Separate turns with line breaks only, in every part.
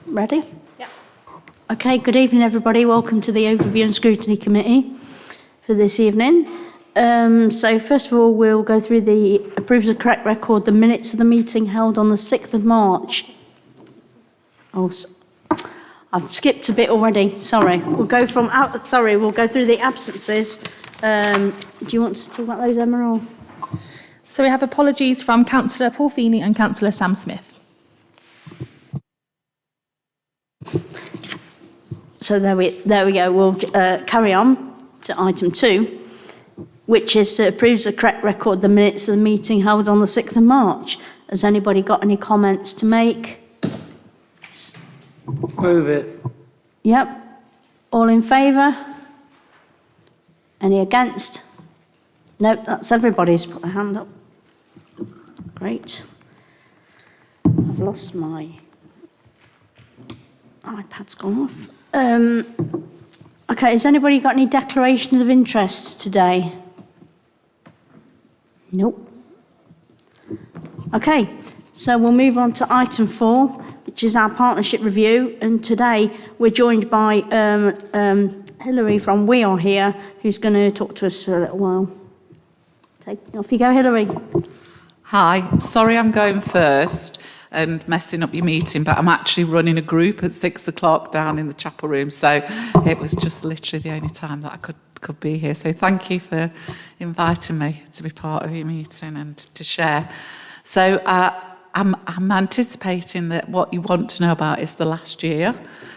Ready? Yeah. Okay, good evening everybody. Welcome to the Overview and Scrutiny Committee for this evening. So first of all, we'll go through the approves the correct record, the minutes of the meeting held on the 6th of March. Oh, I've skipped a bit already, sorry. We'll go through the absences. Do you want to talk about those, Emma? Or?
So we have apologies from Councillor Paul Feeney and Councillor Sam Smith.
So there we go. We'll carry on to item 2, which is to approve the correct record, the minutes of the meeting held on the 6th of March. Has anybody got any comments to make?
Move it.
Yep. All in favour? Any against? No, that's everybody's put their hand up. Great. I've lost my iPad's gone off. Okay, has anybody got any declarations of interest today? Nope. Okay, so we'll move on to item 4, which is our partnership review. And today we're joined by Hilary from We Are Here, who's going to talk to us for a little while. Off you go, Hilary.
Hi, sorry I'm going first and messing up your meeting, but I'm actually running a group at 6 o'clock down in the chapel room, so it was just literally the only time that I could be here. So thank you for inviting me to be part of your meeting and to share. So I'm anticipating that what you want to know about is the last year.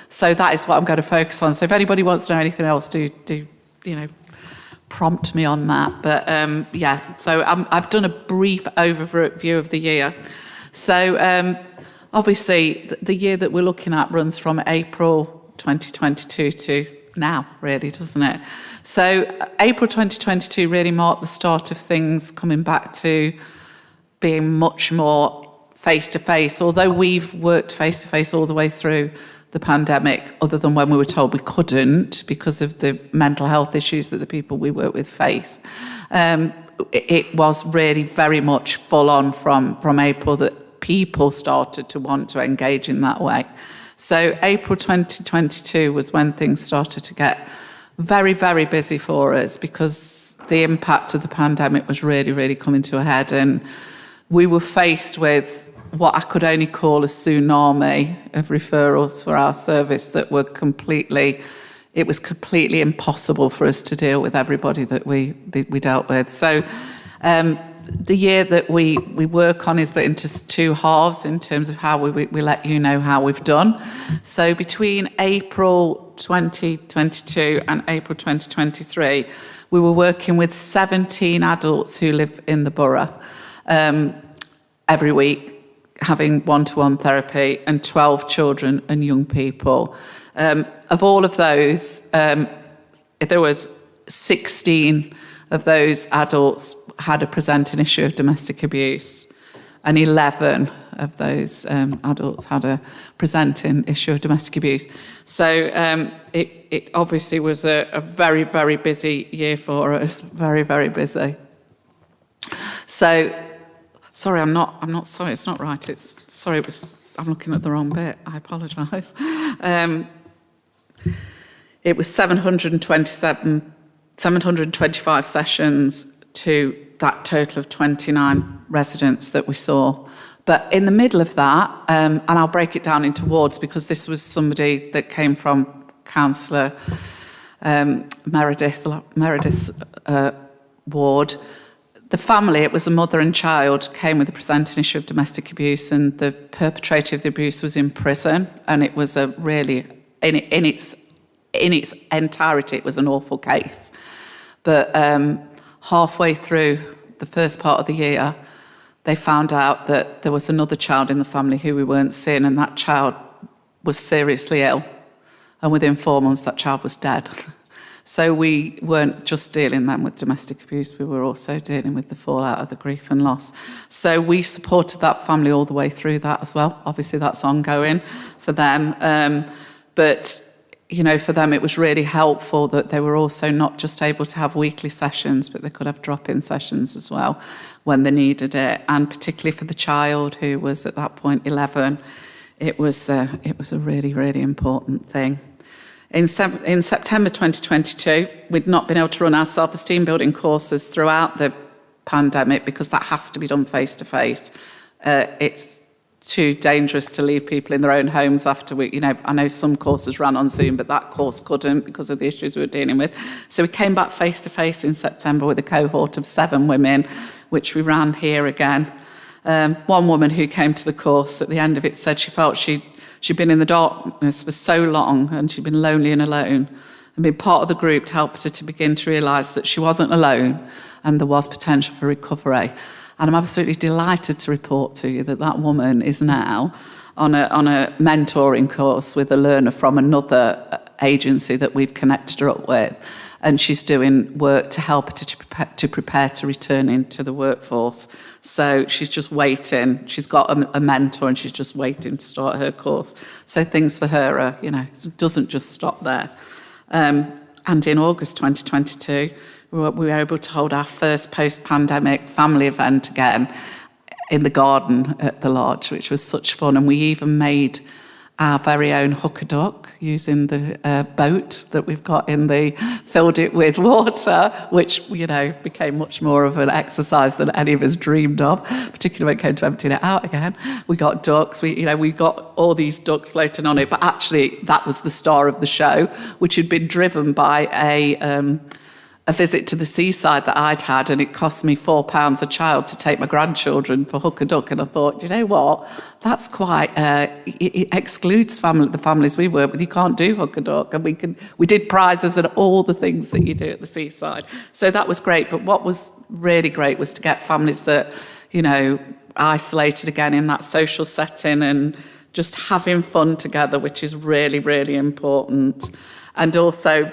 So that is what I'm going to focus on. So if anybody wants to know anything else, do prompt me on that. But so I've done a brief overview of the year. So obviously the year that we're looking at runs from April 2022 to now, really, doesn't it? So April 2022 really marked the start of things coming back to being much more face-to-face, although we've worked face-to-face all the way through the pandemic, other than when we were told we couldn't because of the mental health issues that the people we work with face. It was really very much full on from April that people started to want to engage in that way. So April 2022 was when things started to get very, very busy for us because the impact of the pandemic was really, really coming to a head, and we were faced with what I could only call a tsunami of referrals for our service that were completely impossible for us to deal with everybody that we dealt with. So the year that we work on is split into 2 halves in terms of how we let you know how we've done. So between April 2022 and April 2023, we were working with 17 adults who live in the borough every week, having one-to-one therapy, and 12 children and young people. Of all of those, there was 16 of those adults had a presenting issue of domestic abuse, and 11 of those adults had a presenting issue of domestic abuse. So it obviously was a very, very busy year for us, very, very busy. So, sorry, I'm not sorry, it's not right. I'm looking at the wrong bit. I apologise. It was 725 sessions to that total of 29 residents that we saw. But in the middle of that, and I'll break it down into wards because this was somebody that came from Councillor Meredith's ward. The family, it was a mother and child, came with a presenting issue of domestic abuse, and the perpetrator of the abuse was in prison, and it was a really, in its entirety, it was an awful case. But halfway through the first part of the year, they found out that there was another child in the family who we weren't seeing, and that child was seriously ill. And within 4 months, that child was dead. So we weren't just dealing then with domestic abuse, we were also dealing with the fallout of the grief and loss. So we supported that family all the way through that as well. Obviously, that's ongoing for them. But you know, for them, it was really helpful that they were also not just able to have weekly sessions, but they could have drop-in sessions as well when they needed it. And particularly for the child who was at that point 11, it was a really, really important thing. In September 2022, we'd not been able to run our self-esteem building courses throughout the pandemic because that has to be done face-to-face. It's too dangerous to leave people in their own homes after I know some courses ran on Zoom, but that course couldn't because of the issues we were dealing with. So we came back face-to-face in September with a cohort of 7 women, which we ran here again. One woman who came to the course at the end of it said she felt she'd been in the darkness for so long and she'd been lonely and alone. And being part of the group helped her to begin to realise that she wasn't alone and there was potential for recovery. And I'm absolutely delighted to report to you that that woman is now on a mentoring course with a learner from another agency that we've connected her up with. And she's doing work to help her to prepare to return into the workforce. So she's just waiting. She's got a mentor and she's just waiting to start her course. So things for her are, it doesn't just stop there. And in August 2022, we were able to hold our first post-pandemic family event again in the garden at the lodge, which was such fun. And we even made our very own hooker duck using the boat that we've got filled it with water, which, became much more of an exercise than any of us dreamed of, particularly when it came to emptying it out again. We got ducks, we got all these ducks floating on it, but actually that was the star of the show, which had been driven by a visit to the seaside that I'd had, and it cost me £4 a child to take my grandchildren for hook a duck. And I thought, you know what, that's quite, it excludes the families we work with. You can't do hook a duck. And we did prizes and all the things that you do at the seaside. So that was great. But what was really great was to get families that, isolated again in that social setting and just having fun together, which is really, really important. And also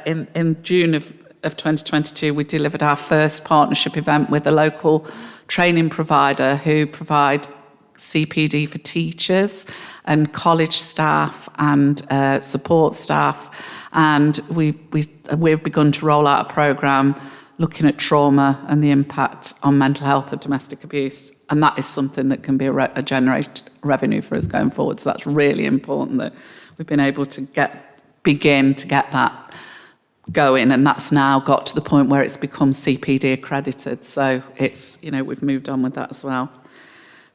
in June of 2022, we delivered our first partnership event with a local training provider who provide CPD for teachers and college staff and support staff. And we've begun to roll out a programme looking at trauma and the impact on mental health of domestic abuse. And that is something that can be a generate revenue for us going forward. So that's really important that we've been able to begin to get that going, and that's now got to the point where it's become CPD accredited. So it's, we've moved on with that as well.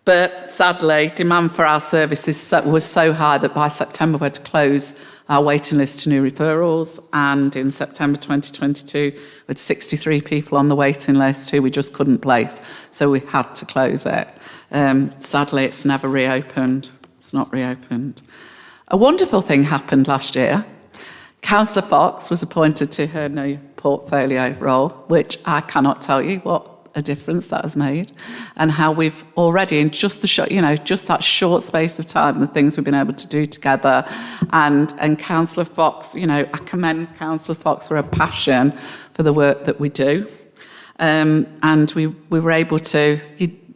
But sadly, demand for our services was so high that by September we had to close our waiting list to new referrals. And in September 2022, we had 63 people on the waiting list who we just couldn't place. So we had to close it. Sadly, it's never reopened. It's not reopened. A wonderful thing happened last year. Councillor Fox was appointed to her new portfolio role, which I cannot tell you what a difference that has made, and how we've already, in just that short space of time, the things we've been able to do together. And Councillor Fox, I commend Councillor Fox for her passion for the work that we do. And we were able to.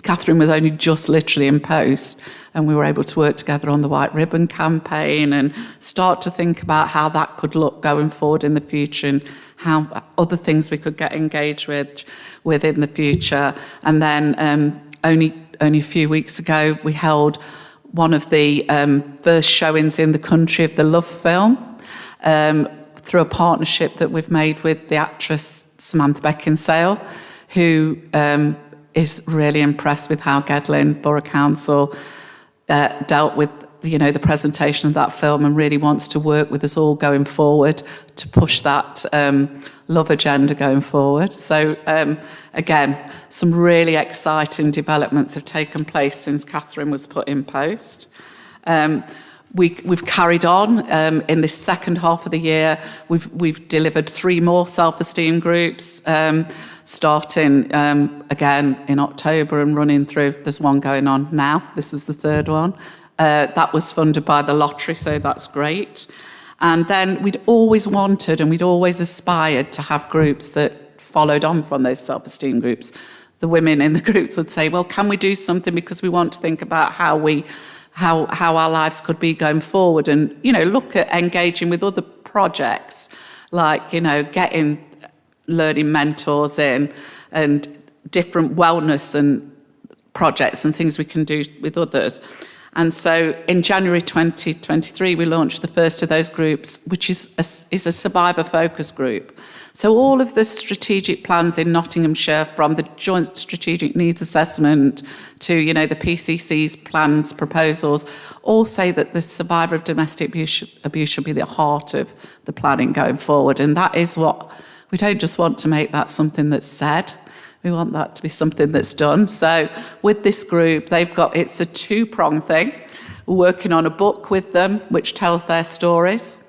Catherine was only just literally in post, and we were able to work together on the White Ribbon campaign and start to think about how that could look going forward in the future and how other things we could get engaged with in the future. And then only a few weeks ago, we held one of the first showings in the country of the Love film through a partnership that we've made with the actress Samantha Beckinsale, who is really impressed with how Gedling Borough Council dealt with the presentation of that film, and really wants to work with us all going forward to push that love agenda going forward. So again, some really exciting developments have taken place since Catherine was put in post. We've carried on in this second half of the year. We've delivered 3 more self-esteem groups, starting again in October and running through. There's one going on now. This is the 3rd one. That was funded by the lottery, so that's great. And then we'd always wanted and we'd always aspired to have groups that followed on from those self-esteem groups. The women in the groups would say, well, can we do something, because we want to think about how our lives could be going forward, and look at engaging with other projects, like getting learning mentors in and different wellness and projects and things we can do with others. And so in January 2023, we launched the first of those groups, which is a survivor focus group. So all of the strategic plans in Nottinghamshire, from the Joint Strategic Needs Assessment to, the PCC's plans, proposals, all say that the survivor of domestic abuse should be the heart of the planning going forward. And that is what, we don't just want to make that something that's said. We want that to be something that's done. So with this group, it's a two-pronged thing. We're working on a book with them, which tells their stories.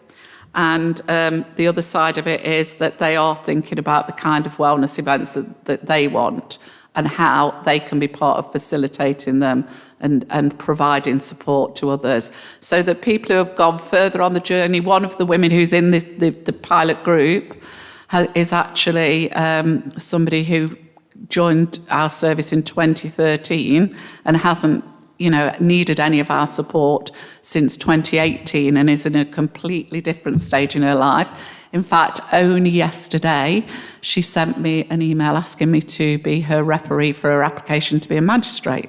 And the other side of it is that they are thinking about the kind of wellness events that they want and how they can be part of facilitating them and providing support to others. So that people who have gone further on the journey, one of the women who's in the pilot group is actually somebody who joined our service in 2013 and hasn't needed any of our support since 2018 and is in a completely different stage in her life. In fact, only yesterday, she sent me an email asking me to be her referee for her application to be a magistrate.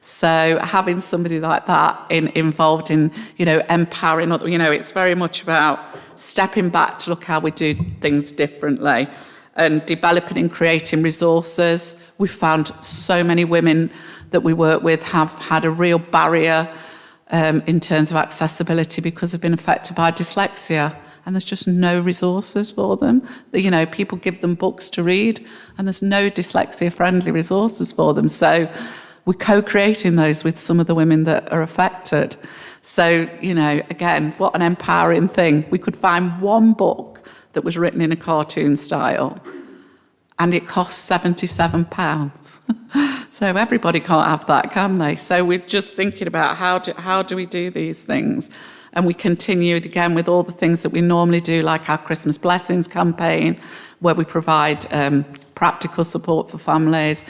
So having somebody like that involved in, empowering, it's very much about stepping back to look how we do things differently and developing and creating resources. We've found so many women that we work with have had a real barrier in terms of accessibility because they've been affected by dyslexia, and there's just no resources for them. People give them books to read, and there's no dyslexia-friendly resources for them. So we're co-creating those with some of the women that are affected. So, again, what an empowering thing. We could find one book that was written in a cartoon style, and it cost £77. So everybody can't have that, can they? So we're just thinking about how do we do these things? And we continued again with all the things that we normally do, like our Christmas Blessings campaign, where we provide practical support for families.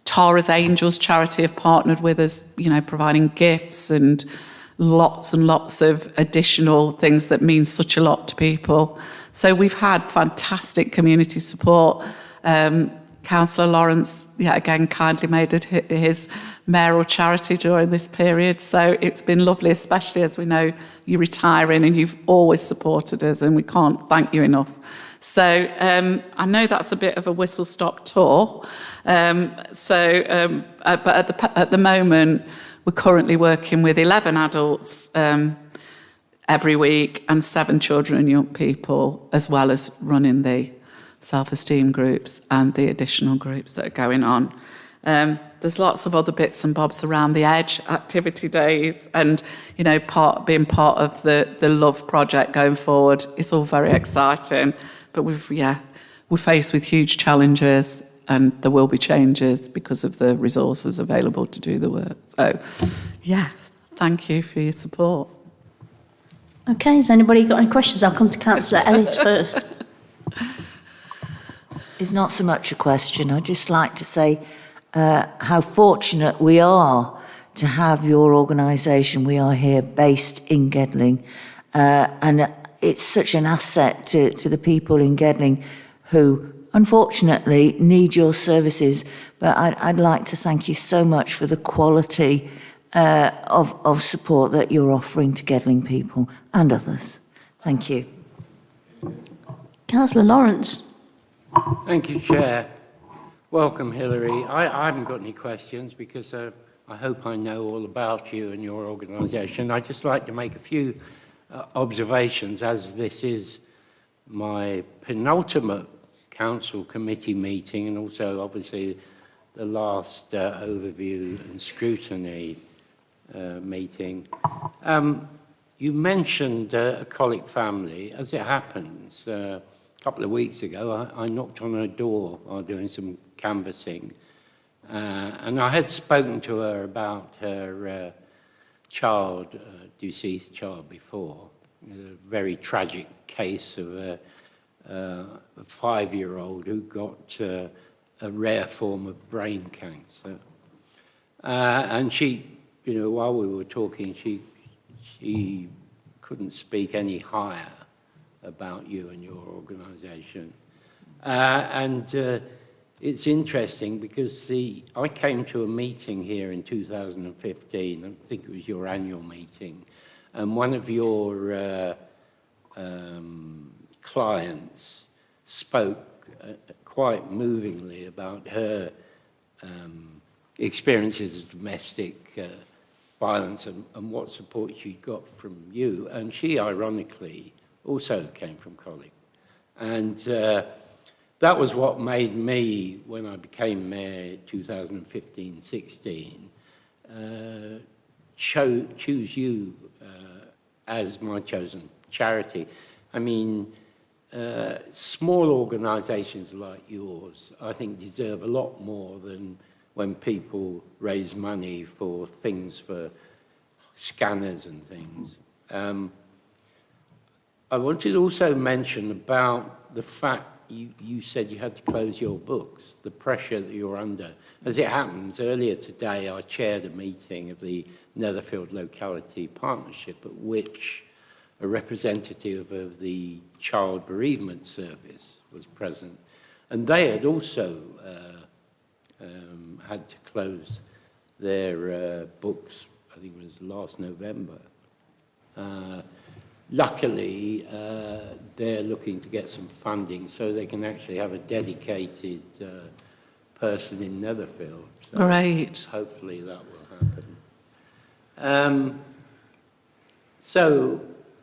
Tara's Angels charity have partnered with us, providing gifts and lots of additional things that mean such a lot to people. So we've had fantastic community support. Councillor Lawrence, again, kindly made it his mayoral charity during this period. So it's been lovely, especially as we know you're retiring and you've always supported us, and we can't thank you enough. So I know that's a bit of a whistle-stop tour. But at the moment, we're currently working with 11 adults every week and 7 children and young people, as well as running the self-esteem groups and the additional groups that are going on. There's lots of other bits and bobs around the edge, activity days, and being part of the Love project going forward. It's all very exciting, but we're faced with huge challenges, and there will be changes because of the resources available to do the work. So, thank you for your support.
Okay, has anybody got any questions? I'll come to Councillor Ellis first.
It's not so much a question. I'd just like to say how fortunate we are to have your organisation. We are here based in Gedling, and it's such an asset to the people in Gedling who unfortunately need your services. But I'd like to thank you so much for the quality of support that you're offering to Gedling people and others. Thank you.
Councillor Lawrence.
Thank you, Chair. Welcome, Hilary. I haven't got any questions because I hope I know all about you and your organisation. I'd just like to make a few observations, as this is my penultimate council committee meeting and also obviously the last overview and scrutiny meeting. You mentioned a colic family. As it happens, a couple of weeks ago, I knocked on her door while doing some canvassing, and I had spoken to her about her child, deceased child before, a very tragic case of a 5-year-old who got a rare form of brain cancer. And she, while we were talking, she couldn't speak any higher about you and your organisation. And it's interesting because I came to a meeting here in 2015, I think it was your annual meeting, and one of your clients spoke quite movingly about her experiences of domestic violence and what support she got from you. And she, ironically, also came from Colleague. And that was what made me, when I became mayor 2015-16, choose you as my chosen charity. I mean, small organisations like yours, I think, deserve a lot more than when people raise money for things, for scanners and things. I wanted to also mention about the fact you said you had to close your books, the pressure that you're under. As it happens, earlier today I chaired a meeting of the Netherfield Locality Partnership, at which a representative of the Child Bereavement Service was present, and they had also had to close their books, I think it was last November. Luckily, they're looking to get some funding so they can actually have a dedicated person in Netherfield. So
Great.
hopefully that will happen. So,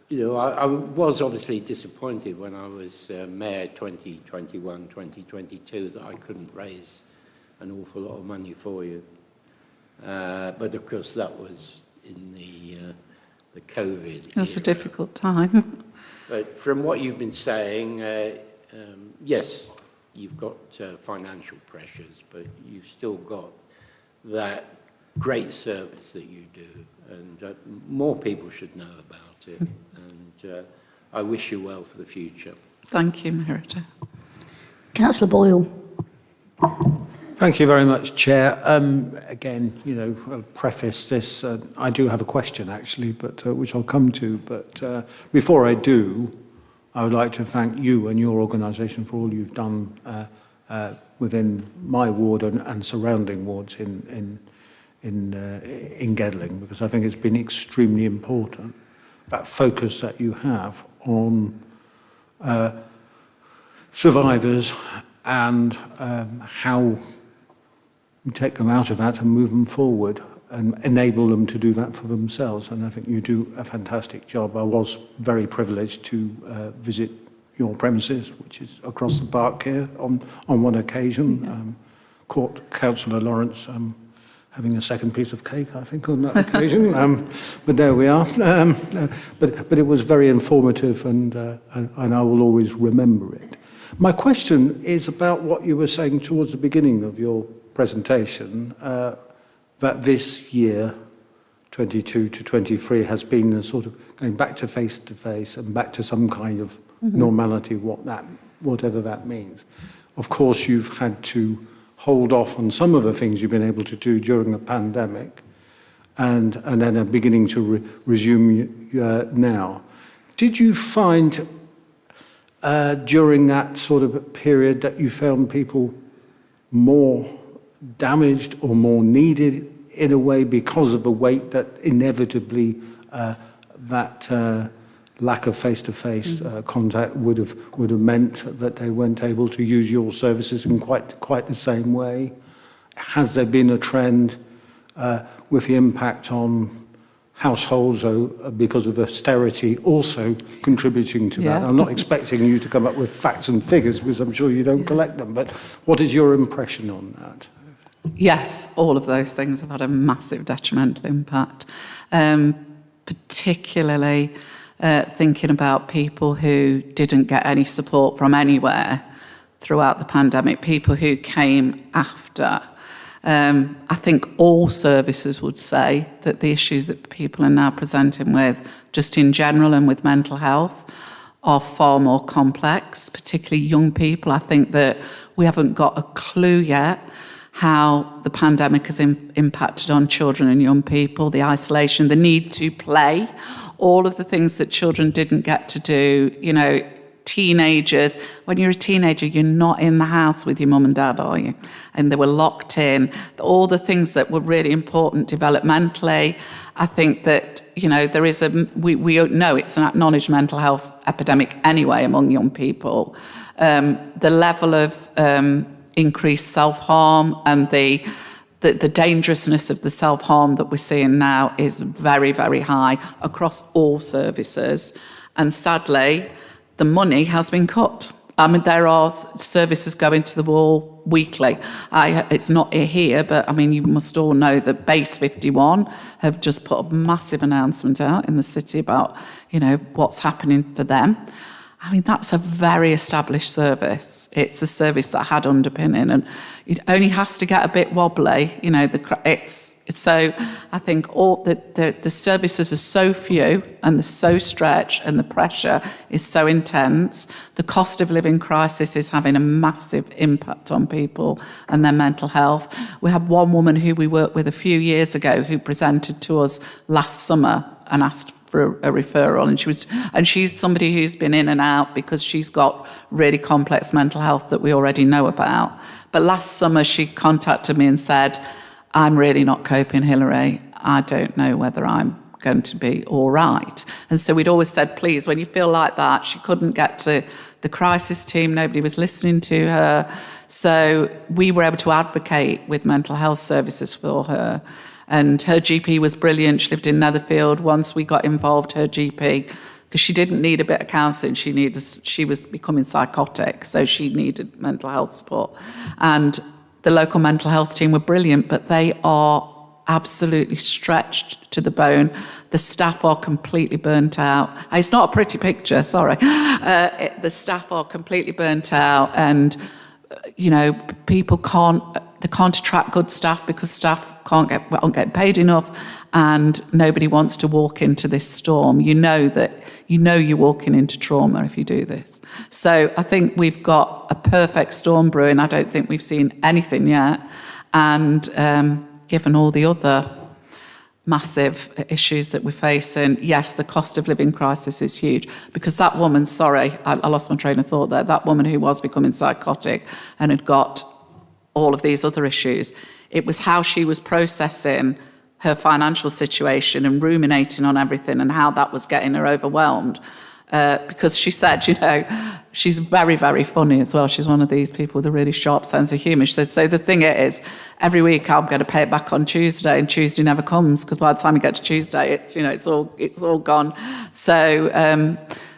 you know, I was obviously disappointed when I was mayor 2021, 2022 that I couldn't raise an awful lot of money for you. But of course that was in the COVID
It was a
era.
difficult time.
But from what you've been saying, yes, you've got financial pressures, but you've still got that great service that you do, and more people should know about it. And I wish you well for the future.
Thank you, Merida.
Councillor Boyle.
Thank you very much, Chair. Again, you know, I'll preface this. I do have a question, actually, but which I'll come to. But before I do, I would like to thank you and your organisation for all you've done within my ward and surrounding wards in Gedling, because I think it's been extremely important, that focus that you have on survivors and how you take them out of that and move them forward and enable them to do that for themselves. And I think you do a fantastic job. I was very privileged to visit your premises, which is across the park here, on one occasion. Caught Councillor Lawrence having a second piece of cake, I think, on that occasion. But there we are. But it was very informative, and I will always remember it. My question is about what you were saying towards the beginning of your presentation, that this year, 22 to 23, has been a sort of going back to face and back to some kind of normality, whatever that means. Of course, you've had to hold off on some of the things you've been able to do during the pandemic, and then are beginning to resume now. Did you find during that sort of period that you found people more damaged or more needed in a way because of the weight that inevitably that lack of face-to-face contact would have meant that they weren't able to use your services in quite the same way? Has there been a trend with the impact on households because of austerity also contributing to that?
Yeah.
I'm not expecting you to come up with facts and figures because I'm sure you don't collect them, but what is your impression on that?
Yes, all of those things have had a massive detrimental impact, particularly thinking about people who didn't get any support from anywhere throughout the pandemic, people who came after. I think all services would say that the issues that people are now presenting with, just in general and with mental health, are far more complex, particularly young people. I think that we haven't got a clue yet how the pandemic has impacted on children and young people, the isolation, the need to play, all of the things that children didn't get to do. You know, teenagers. When you're a teenager, you're not in the house with your mum and dad, are you? And they were locked in. All the things that were really important developmentally. I think that, you know, there is we know it's an acknowledged mental health epidemic anyway among young people. The level of increased self-harm and the dangerousness of the self-harm that we're seeing now is very, very high across all services. And sadly, the money has been cut. I mean, there are services going to the wall weekly. It's not here, but I mean, you must all know that Base 51 have just put a massive announcement out in the city about, you know, what's happening for them. I mean, that's a very established service. It's a service that had underpinning, and it only has to get a bit wobbly. You know, it's so. I think all the services are so few, and they're so stretched, and the pressure is so intense. The cost of living crisis is having a massive impact on people and their mental health. We had one woman who we worked with a few years ago who presented to us last summer and asked for a referral, and she's somebody who's been in and out because she's got really complex mental health that we already know about. But last summer she contacted me and said, "I'm really not coping, Hilary. I don't know whether I'm going to be all right." And so we'd always said, please, when you feel like that, she couldn't get to the crisis team, nobody was listening to her. So we were able to advocate with mental health services for her. And her GP was brilliant. She lived in Netherfield. Once we got involved, her GP, because she didn't need a bit of counselling, she was becoming psychotic, so she needed mental health support. And the local mental health team were brilliant, but they are absolutely stretched to the bone. The staff are completely burnt out. It's not a pretty picture, sorry. The staff are completely burnt out, and you know, people can't attract good staff because staff aren't getting paid enough, and nobody wants to walk into this storm. You know you're walking into trauma if you do this. So I think we've got a perfect storm brewing. I don't think we've seen anything yet. And given all the other massive issues that we're facing, yes, the cost of living crisis is huge. Because that woman, sorry, I lost my train of thought there, that woman who was becoming psychotic and had got all of these other issues, it was how she was processing her financial situation and ruminating on everything and how that was getting her overwhelmed. Because she said, you know, she's very, very funny as well. She's one of these people with a really sharp sense of humour. She said, so the thing is, every week I'm going to pay it back on Tuesday, and Tuesday never comes, because by the time you get to Tuesday, it's all gone. So,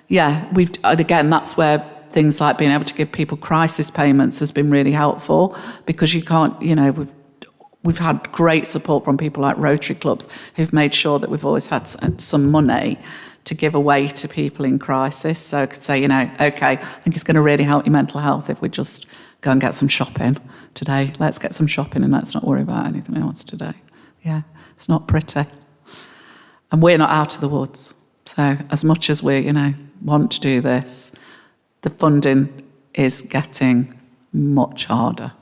again, that's where things like being able to give people crisis payments has been really helpful, because you can't, you know, we've had great support from people like Rotary clubs who've made sure that we've always had some money to give away to people in crisis. So I could say, you know, okay, I think it's going to really help your mental health if we just go and get some shopping today. Let's get some shopping and let's not worry about anything else today. Yeah, it's not pretty. And we're not out of the woods. So as much as we, you know, want to do this, the funding is getting much harder.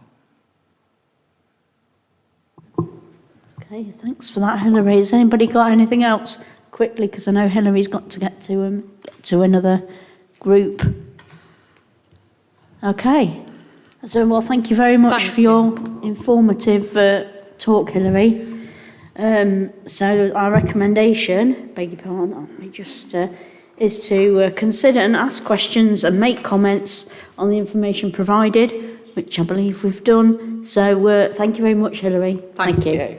Okay, thanks for that, Hilary. Has anybody got anything else? Quickly, because I know Hilary's got to get to another group. Okay. So, well, thank you very much for your informative talk, Hilary. So our recommendation, beg your pardon, let me just, is to consider and ask questions and make comments on the information provided, which I believe we've done. So thank you very much, Hilary.
Thank you.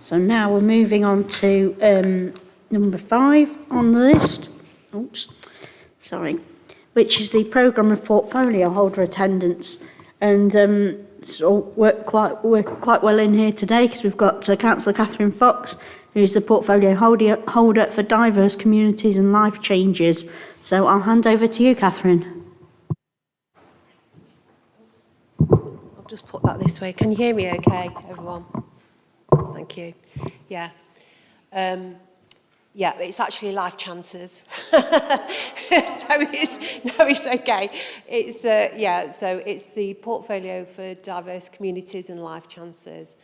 So now we're moving on to number 5 on the list. Oops, sorry. Which is the programme of portfolio holder attendance. And so we're quite well in here today, because we've got Councillor Catherine Fox, who's the portfolio holder for diverse communities and life changes. So I'll hand over to you, Catherine.
I'll just put that this way. Can you hear me okay, everyone? Thank you. Yeah. Yeah, it's actually life chances. So it's okay. It's so it's the portfolio for diverse communities and life chances.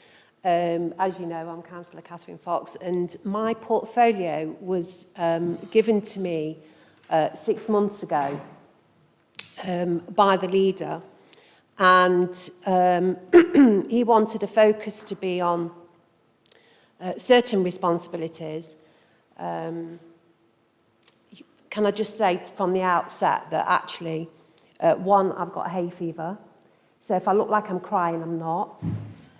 As you know, I'm Councillor Catherine Fox, and my portfolio was given to me 6 months ago by the leader, and he wanted a focus to be on certain responsibilities. Can I just say from the outset that actually, one, I've got hay fever, so if I look like I'm crying, I'm not.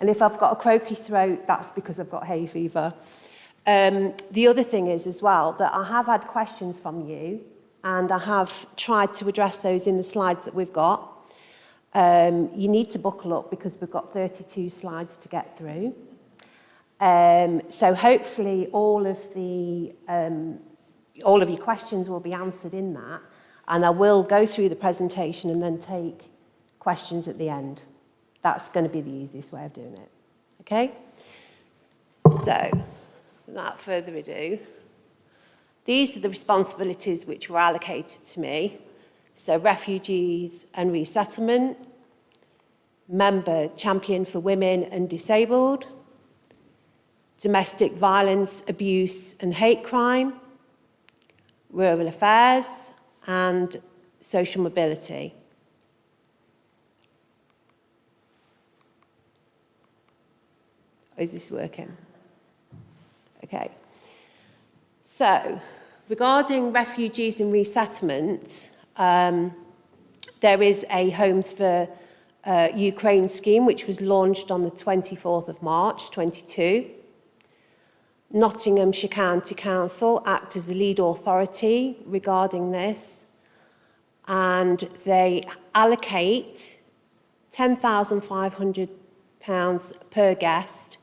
And if I've got a croaky throat, that's because I've got hay fever. The other thing is as well that I have had questions from you, and I have tried to address those in the slides that we've got. You need to buckle up because we've got 32 slides to get through. So hopefully all of your questions will be answered in that, and I will go through the presentation and then take questions at the end. That's going to be the easiest way of doing it. Okay? So, without further ado, these are the responsibilities which were allocated to me. So, refugees and resettlement, member champion for women and disabled, domestic violence, abuse and hate crime, rural affairs, and social mobility. Is this working? Okay. So, regarding refugees and resettlement, there is a Homes for Ukraine scheme which was launched on the 24th of March 22. Nottinghamshire County Council act as the lead authority regarding this, and they allocate £10,500 per guest,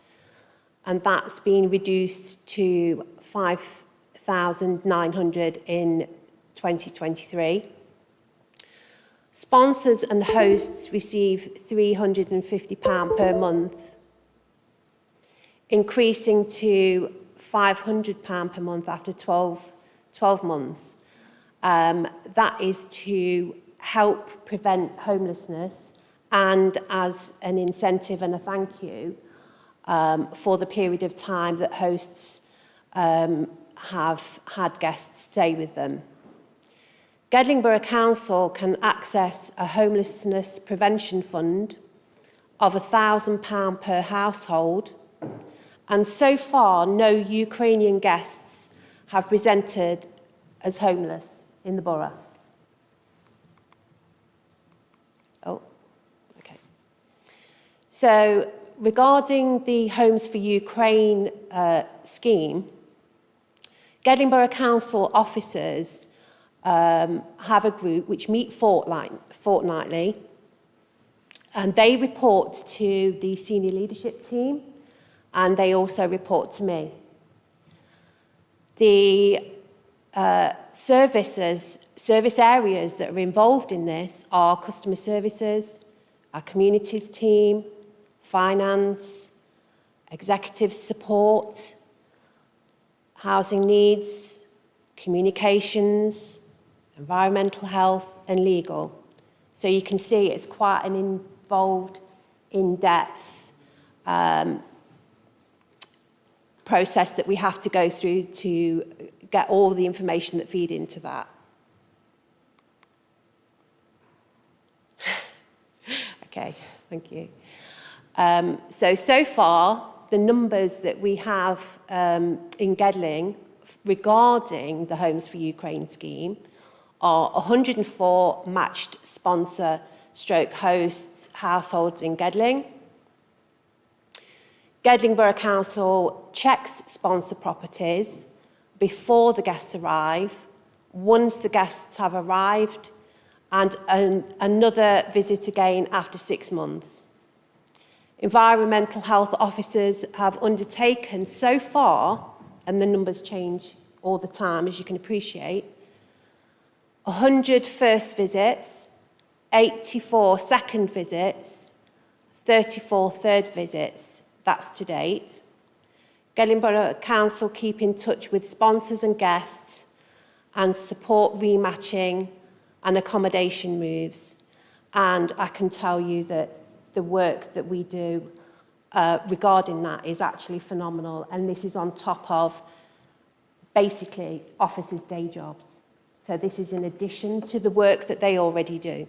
and that's been reduced to £5,900 in 2023. Sponsors and hosts receive £350 per month, increasing to £500 per month after 12 months. That is to help prevent homelessness and as an incentive and a thank you for the period of time that hosts have had guests stay with them. Gedling Borough Council can access a homelessness prevention fund of £1,000 per household, and so far no Ukrainian guests have presented as homeless in the borough. Oh, okay. So regarding the Homes for Ukraine scheme, Gedling Borough Council officers have a group which meet fortnightly, and they report to the senior leadership team, and they also report to me. The service areas that are involved in this are customer services, our communities team, finance, executive support, housing needs, communications, environmental health and legal. So you can see it's quite an involved, in-depth process that we have to go through to get all the information that feed into that. Okay, thank you. So far, the numbers that we have in Gedling regarding the Homes for Ukraine scheme are 104 matched sponsor stroke hosts households in Gedling. Gedling Borough Council checks sponsor properties before the guests arrive, once the guests have arrived, and another visit again after 6 months. Environmental health officers have undertaken so far, and the numbers change all the time, as you can appreciate, 100 first visits, 84 second visits, 34 third visits. That's to date. Gedling Borough Council keep in touch with sponsors and guests and support rematching and accommodation moves. And I can tell you that the work that we do regarding that is actually phenomenal. And this is on top of basically officers' day jobs. So this is in addition to the work that they already do.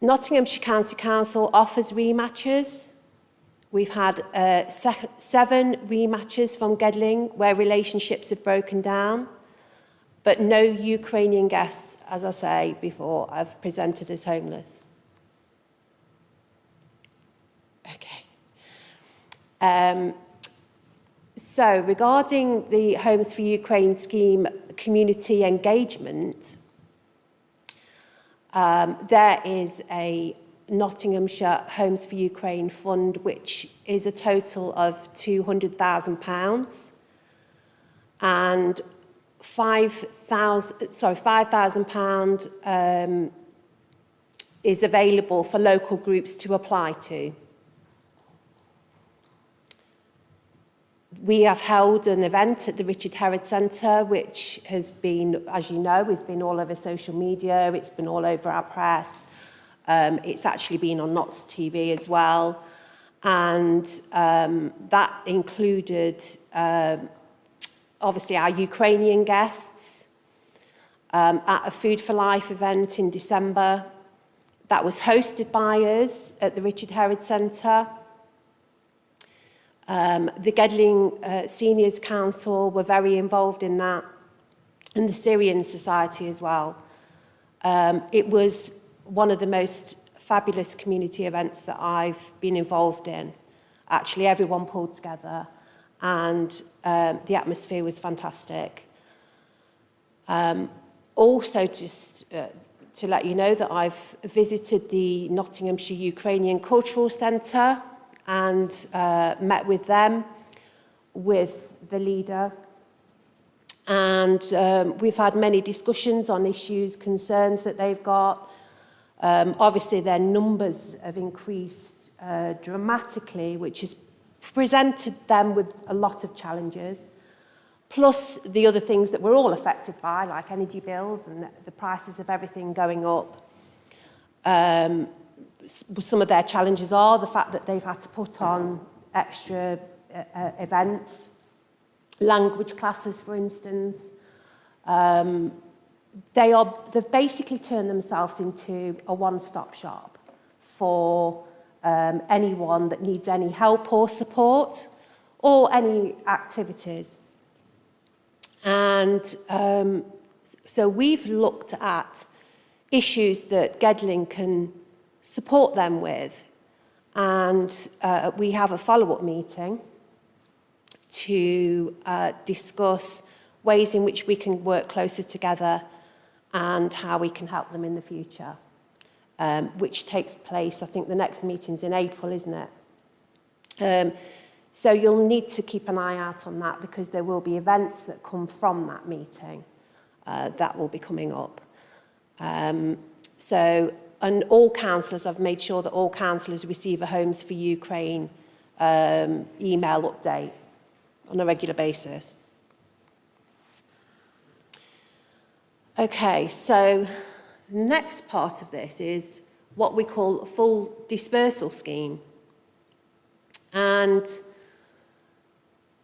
Nottinghamshire County Council offers rematches. We've had 7 rematches from Gedling where relationships have broken down, but no Ukrainian guests, as I say before, have presented as homeless. Okay. So regarding the Homes for Ukraine scheme community engagement, there is a Nottinghamshire Homes for Ukraine fund, which is a total of £200,000, and £5,000 is available for local groups to apply to. We have held an event at the Richard Herod Centre, which has been, as you know, has been all over social media, it's been all over our press, it's actually been on Notts TV as well, and that included obviously our Ukrainian guests at a Food for Life event in December. That was hosted by us at the Richard Herod Centre. The Gedling Seniors Council were very involved in that, and the Syrian Society as well. It was one of the most fabulous community events that I've been involved in. Actually, everyone pulled together, and the atmosphere was fantastic. Also, just to let you know that I've visited the Nottinghamshire Ukrainian Cultural Centre and met with them, with the leader. And we've had many discussions on issues, concerns that they've got. Obviously, their numbers have increased dramatically, which has presented them with a lot of challenges, plus the other things that we're all affected by, like energy bills and the prices of everything going up. Some of their challenges are the fact that they've had to put on extra events, language classes, for instance. They've basically turned themselves into a one-stop shop for anyone that needs any help or support or any activities. And so we've looked at issues that Gedling can support them with, and we have a follow-up meeting to discuss ways in which we can work closer together and how we can help them in the future, which takes place, I think the next meeting's in April, isn't it? So you'll need to keep an eye out on that, because there will be events that come from that meeting that will be coming up. And all councillors, I've made sure that all councillors receive a Homes for Ukraine email update on a regular basis. Okay, so the next part of this is what we call a full dispersal scheme. And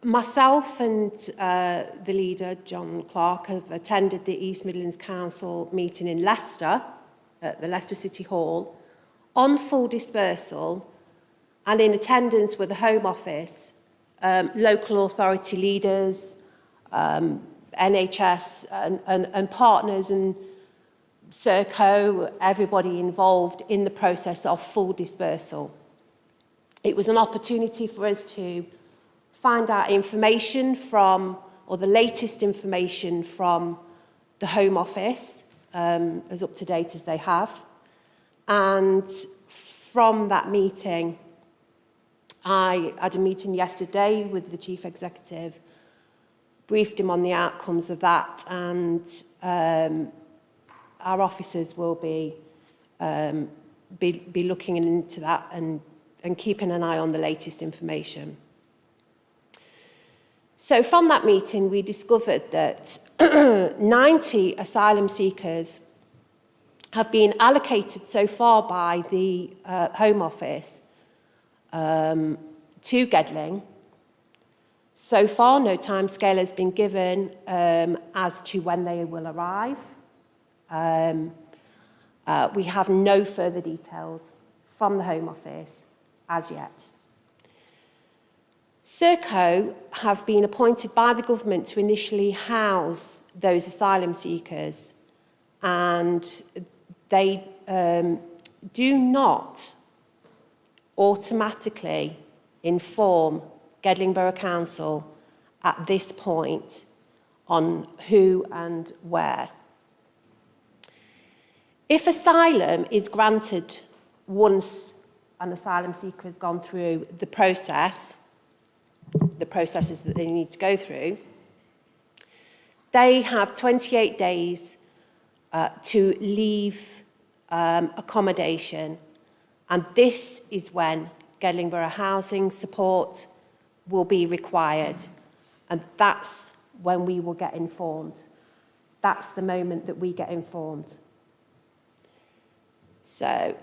myself and the leader, John Clark, have attended the East Midlands Council meeting in Leicester, at the Leicester City Hall, on full dispersal, and in attendance with the Home Office, local authority leaders, NHS and partners and Serco, everybody involved in the process of full dispersal. It was an opportunity for us to find out information from, or the latest information from the Home Office, as up to date as they have. And from that meeting, I had a meeting yesterday with the Chief Executive, briefed him on the outcomes of that, and our officers will be looking into that and keeping an eye on the latest information. So from that meeting, we discovered that 90 asylum seekers have been allocated so far by the Home Office to Gedling. So far, no timescale has been given as to when they will arrive. We have no further details from the Home Office as yet. Serco have been appointed by the government to initially house those asylum seekers, and they do not automatically inform Gedling Borough Council at this point on who and where. If asylum is granted once an asylum seeker has gone through the processes that they need to go through, they have 28 days to leave accommodation, and this is when Gedling Borough housing support will be required, and that's when we will get informed. That's the moment that we get informed. So,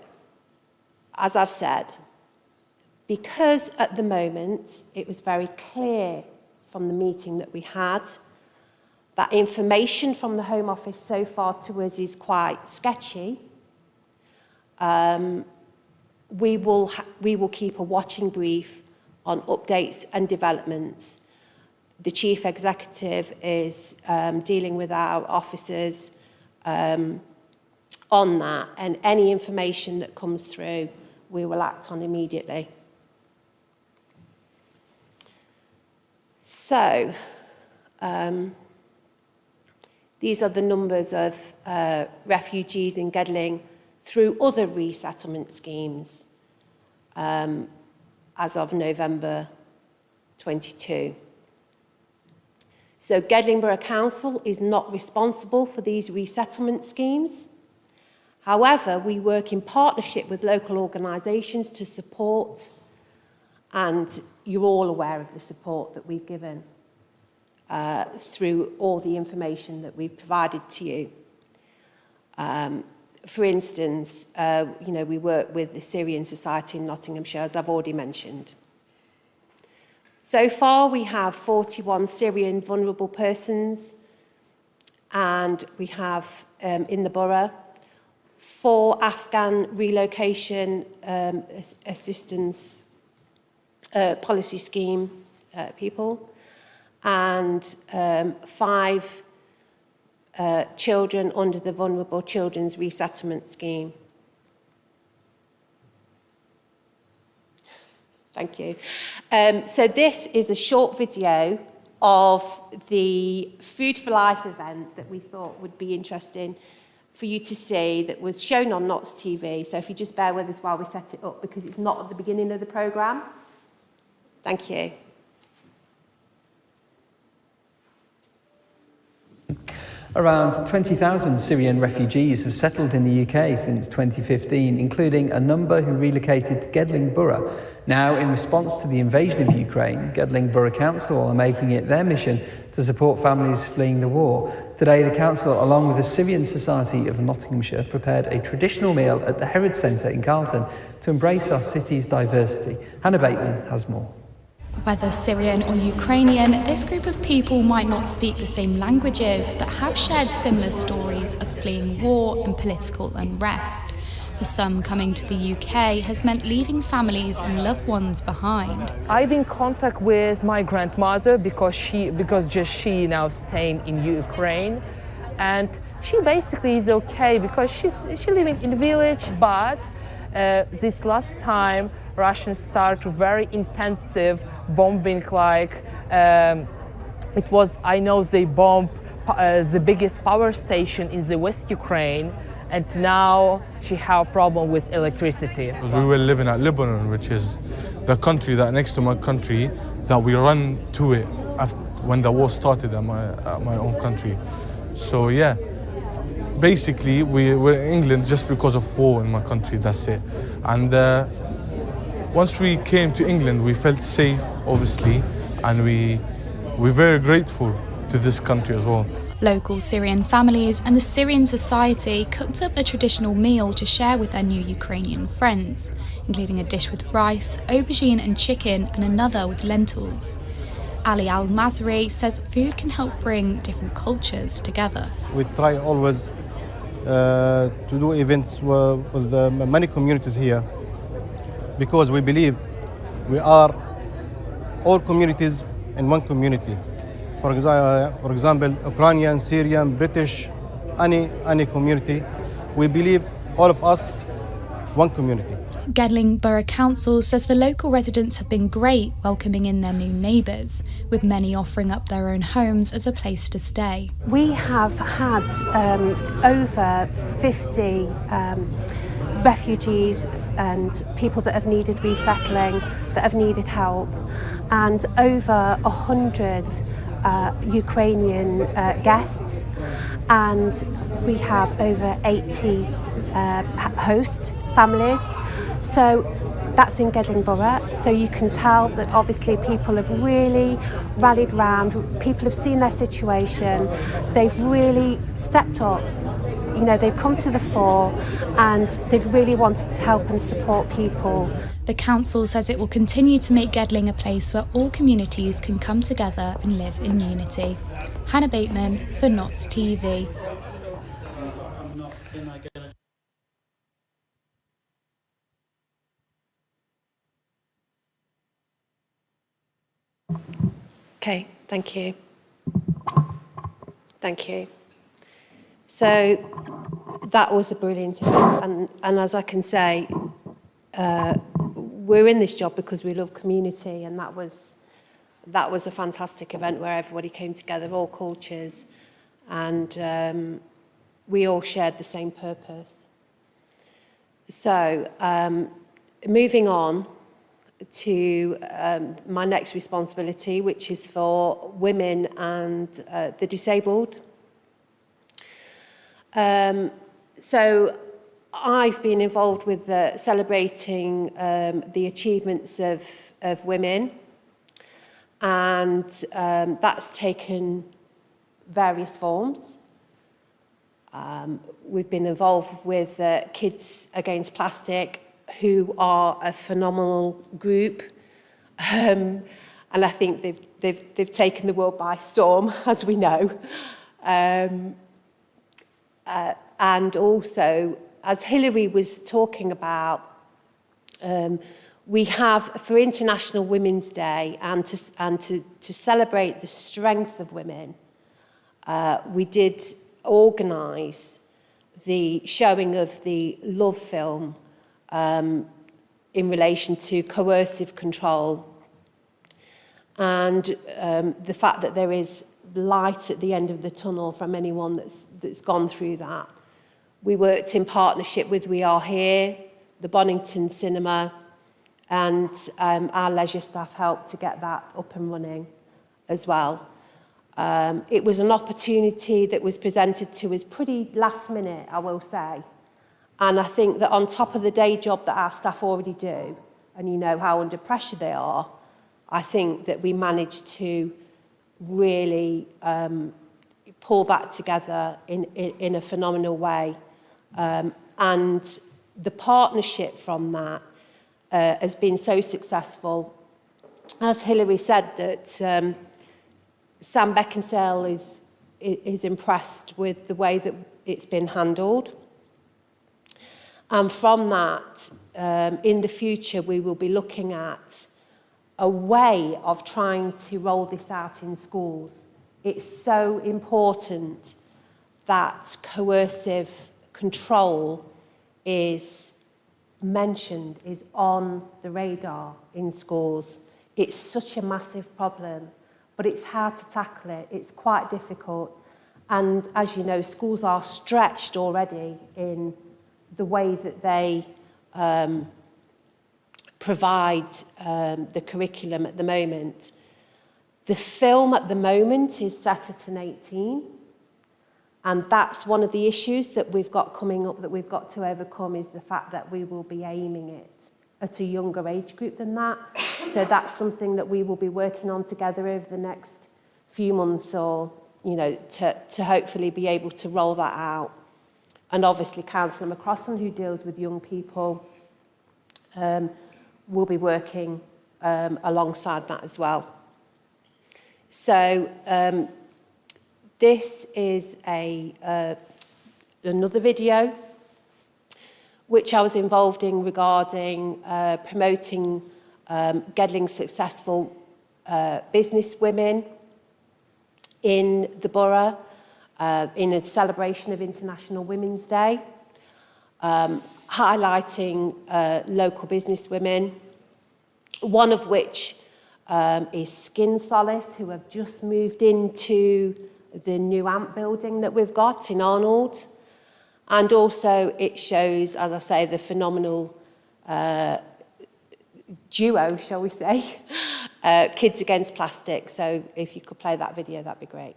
as I've said, because at the moment it was very clear from the meeting that we had that information from the Home Office so far to us is quite sketchy, we will keep a watching brief on updates and developments. The Chief Executive is dealing with our officers on that, and any information that comes through, we will act on immediately. So, these are the numbers of refugees in Gedling through other resettlement schemes as of November 22. So Gedling Borough Council is not responsible for these resettlement schemes. However, we work in partnership with local organisations to support, and you're all aware of the support that we've given through all the information that we've provided to you. For instance, we work with the Syrian Society in Nottinghamshire, as I've already mentioned. So far, we have 41 Syrian vulnerable persons, and we have, in the borough, 4 Afghan relocation assistance policy scheme people, and 5 children under the Vulnerable Children's Resettlement Scheme. Thank you. So this is a short video of the Food for Life event that we thought would be interesting for you to see, that was shown on Notts TV. So if you just bear with us while we set it up, because it's not at the beginning of the programme. Thank you.
Around 20,000 Syrian refugees have settled in the UK since 2015, including a number who relocated to Gedling Borough. Now, in response to the invasion of Ukraine, Gedling Borough Council are making it their mission to support families fleeing the war. Today, the council, along with the Syrian Society of Nottinghamshire, prepared a traditional meal at the Herod Centre in Carlton to embrace our city's diversity. Hannah Bateman has more.
Whether Syrian or Ukrainian, this group of people might not speak the same languages, but have shared similar stories of fleeing war and political unrest. For some, coming to the UK has meant leaving families and loved ones behind.
I'm in contact with my grandmother because she now staying in Ukraine, and she basically is okay because she living in the village, but this last time Russians started very intensive bombing, it was, I know they bombed the biggest power station in the West Ukraine, and now she have a problem with electricity.
We were living at Lebanon, which is the country that next to my country, that we run to it after, when the war started at my own country. So yeah, basically we were in England just because of war in my country, that's it. And once we came to England, we felt safe, obviously, and we're very grateful to this country as well.
Local Syrian families and the Syrian Society cooked up a traditional meal to share with their new Ukrainian friends, including a dish with rice, aubergine and chicken, and another with lentils. Ali Al-Mazri says food can help bring different cultures together.
We try always to do events with many communities here, because we believe we are all communities in one community. For example, Ukrainian, Syrian, British, any community. We believe all of us one community.
Gedling Borough Council says the local residents have been great welcoming in their new neighbours, with many offering up their own homes as a place to stay.
We have had over 50 refugees and people that have needed resettling, that have needed help, and over 100 Ukrainian guests, and we have over 80 host families. So that's in Gedling Borough. So you can tell that obviously people have really rallied round, people have seen their situation, they've really stepped up, you know, they've come to the fore and they've really wanted to help and support people.
The council says it will continue to make Gedling a place where all communities can come together and live in unity. Hannah Bateman for Notts TV.
Okay, thank you. Thank you. So that was a brilliant event, and as I can say, we're in this job because we love community, and that was a fantastic event where everybody came together, all cultures, and we all shared the same purpose. So moving on to my next responsibility, which is for women and the disabled. So I've been involved with celebrating the achievements of women, and that's taken various forms. We've been involved with Kids Against Plastic, who are a phenomenal group, and I think they've taken the world by storm, as we know. And also, as Hilary was talking about, we have for International Women's Day and to celebrate the strength of women, we did organise the showing of the Love film in relation to coercive control, and the fact that there is light at the end of the tunnel from anyone that's gone through that. We worked in partnership with We Are Here, the Bonington Cinema, and our leisure staff helped to get that up and running as well. It was an opportunity that was presented to us pretty last minute, I will say. And I think that on top of the day job that our staff already do, and you know how under pressure they are, I think that we managed to really pull that together in a phenomenal way. And the partnership from that has been so successful. As Hilary said, that Sam Beckinsale is impressed with the way that it's been handled. And from that, in the future, we will be looking at a way of trying to roll this out in schools. It's so important that coercive control is mentioned, is on the radar in schools. It's such a massive problem, but it's how to tackle it. It's quite difficult. And as you know, schools are stretched already in the way that they provide the curriculum at the moment. The film at the moment is set at an 18, and that's one of the issues that we've got coming up that we've got to overcome, is the fact that we will be aiming it at a younger age group than that. So that's something that we will be working on together over the next few months or you know, to hopefully be able to roll that out. And obviously Councillor McCrossan, who deals with young people, will be working alongside that as well. So this is another video which I was involved in regarding promoting Gedling's successful business women in the borough in a celebration of International Women's Day, highlighting local business women, one of which is Skin Solace, who have just moved into the new AMP building that we've got in Arnold. And also it shows, as I say, the phenomenal duo, shall we say, Kids Against Plastic. So if you could play that video, that'd be great.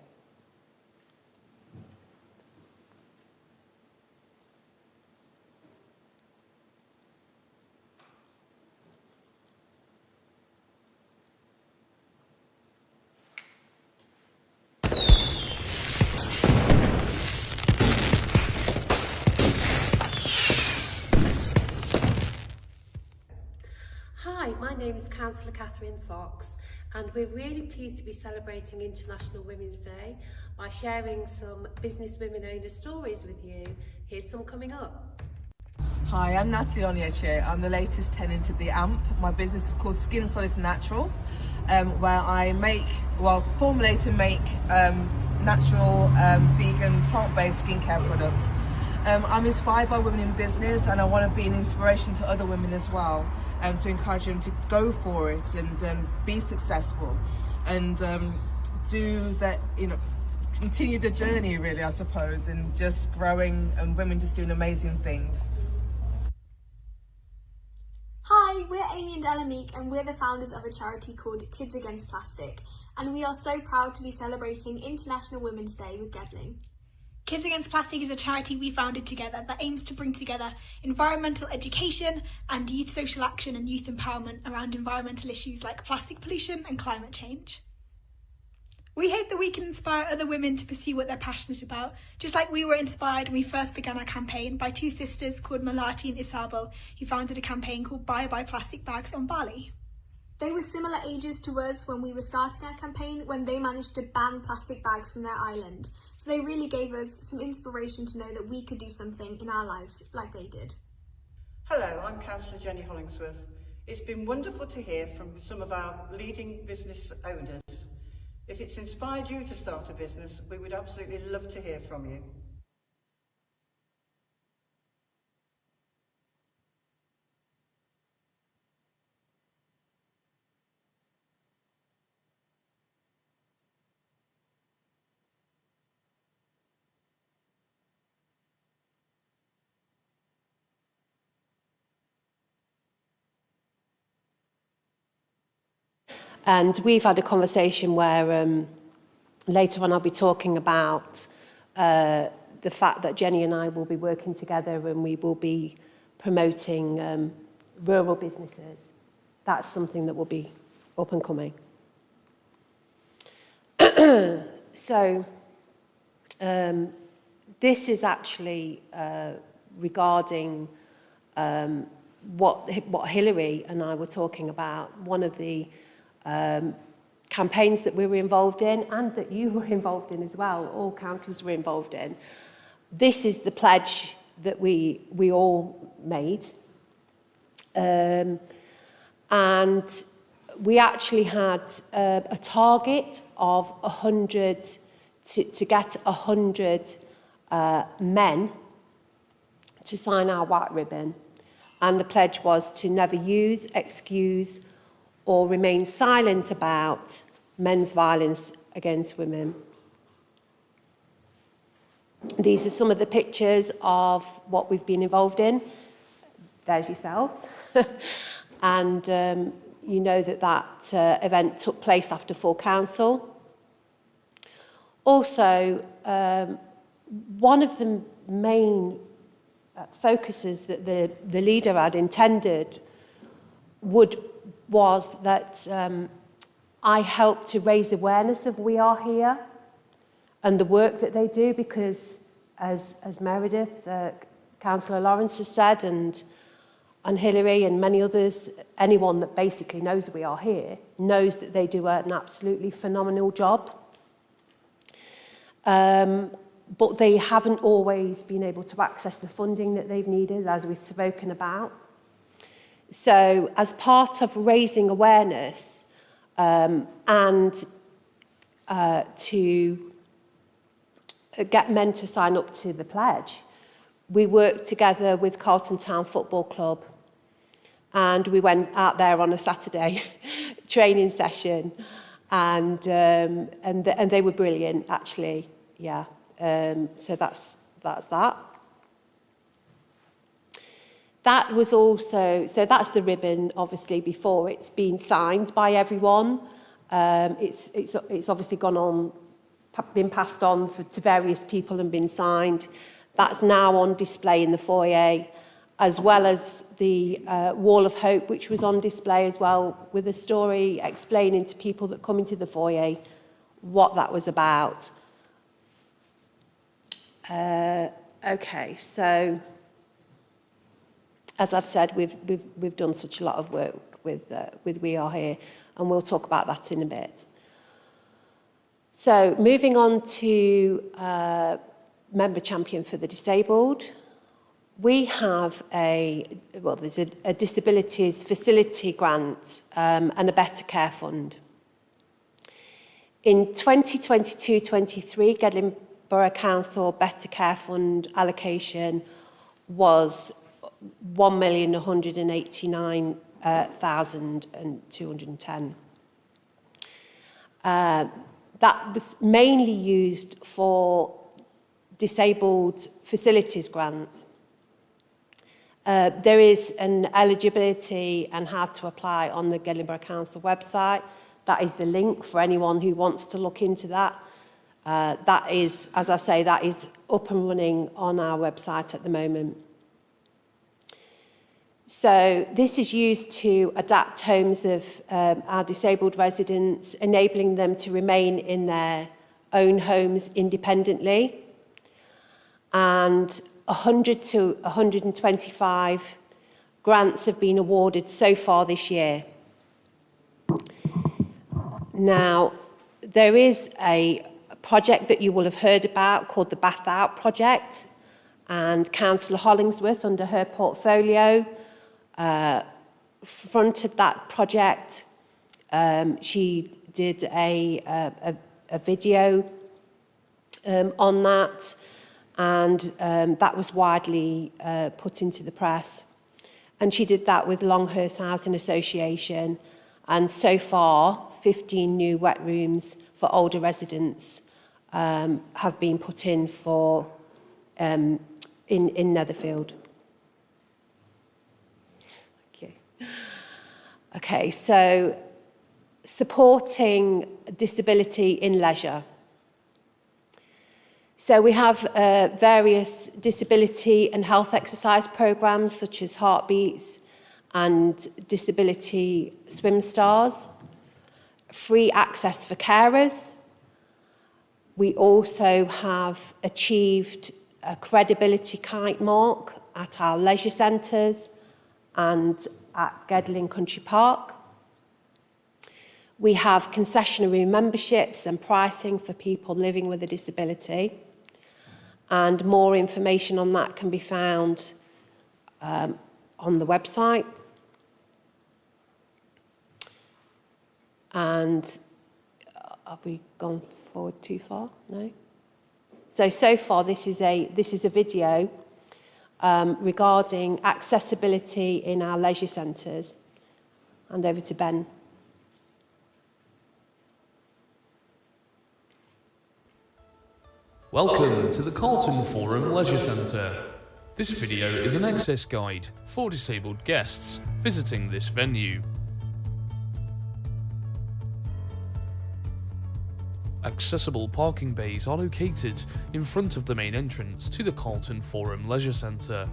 Hi, my name is Councillor Catherine Fox, and we're really pleased to be celebrating International Women's Day by sharing some business women owner stories with you. Here's some coming up.
Hi, I'm Natalie Onyeche. I'm the latest tenant of the AMP. My business is called Skin Solace Naturals, where I formulate and make natural, vegan, plant-based skincare products. I'm inspired by women in business, and I want to be an inspiration to other women as well, to encourage them to go for it and be successful and do that, continue the journey really, I suppose, and just growing and women just doing amazing things.
Hi, we're Amy and Ella Meek, and we're the founders of a charity called Kids Against Plastic, and we are so proud to be celebrating International Women's Day with Gedling.
Kids Against Plastic is a charity we founded together that aims to bring together environmental education and youth social action and youth empowerment around environmental issues like plastic pollution and climate change. We hope that we can inspire other women to pursue what they're passionate about, just like we were inspired when we first began our campaign by two sisters called Malati and Isabel, who founded a campaign called Bye Bye Plastic Bags on Bali.
They were similar ages to us when we were starting our campaign, when they managed to ban plastic bags from their island. So they really gave us some inspiration to know that we could do something in our lives like they did.
Hello, I'm Councillor Jenny Hollingsworth. It's been wonderful to hear from some of our leading business owners. If it's inspired you to start a business, we would absolutely love to hear from you.
And we've had a conversation where later on I'll be talking about the fact that Jenny and I will be working together and we will be promoting rural businesses. That's something that will be up and coming. So this is actually regarding what Hilary and I were talking about, one of the campaigns that we were involved in and that you were involved in as well, all councillors were involved in. This is the pledge that we all made. And we actually had a target of 100, to get 100 men to sign our white ribbon. And the pledge was to never use, excuse, or remain silent about men's violence against women. These are some of the pictures of what we've been involved in. There's yourselves. And you know that event took place after full council. Also, one of the main focuses that the leader had intended was that I helped to raise awareness of We Are Here and the work that they do, because as Meredith, Councillor Lawrence has said, and Hilary and many others, anyone that basically knows we are here, knows that they do an absolutely phenomenal job. But they haven't always been able to access the funding that they've needed, as we've spoken about. So as part of raising awareness and to get men to sign up to the pledge, we worked together with Carlton Town Football Club, and we went out there on a Saturday training session, and they were brilliant, actually. Yeah. So that's that. That was also, so that's the ribbon, obviously, before it's been signed by everyone. It's obviously gone on, been passed on to various people and been signed. That's now on display in the foyer, as well as the Wall of Hope, which was on display as well, with a story explaining to people that come into the foyer what that was about. Okay, so as I've said, we've done such a lot of work with We Are Here, and we'll talk about that in a bit. So moving on to Member Champion for the Disabled, we have there's a disabilities facility grant and a Better Care Fund. In 2022-23, Gedling Borough Council Better Care Fund allocation was £1,189,210. That was mainly used for disabled facilities grants. There is an eligibility and how to apply on the Gedling Borough Council website. That is the link for anyone who wants to look into that. That is, as I say, that is up and running on our website at the moment. So this is used to adapt homes of our disabled residents, enabling them to remain in their own homes independently. And 100 to 125 grants have been awarded so far this year. Now, there is a project that you will have heard about called the Bath Out Project, and Councillor Hollingsworth, under her portfolio, fronted that project. She did a video on that, and that was widely put into the press. And she did that with Longhurst Housing Association, and so far 15 new wet rooms for older residents have been put in for in Netherfield. Okay, so supporting disability in leisure. So we have various disability and health exercise programs such as Heartbeats and Disability Swim Stars, free access for carers. We also have achieved a credibility kite mark at our leisure centres and at Gedling Country Park. We have concessionary memberships and pricing for people living with a disability. And more information on that can be found on the website. And have we gone forward too far? No? So far this is a video regarding accessibility in our leisure centres. Hand over to Ben.
Welcome to the Carlton Forum Leisure Centre. This video is an access guide for disabled guests visiting this venue. Accessible parking bays are located in front of the main entrance to the Carlton Forum Leisure Centre.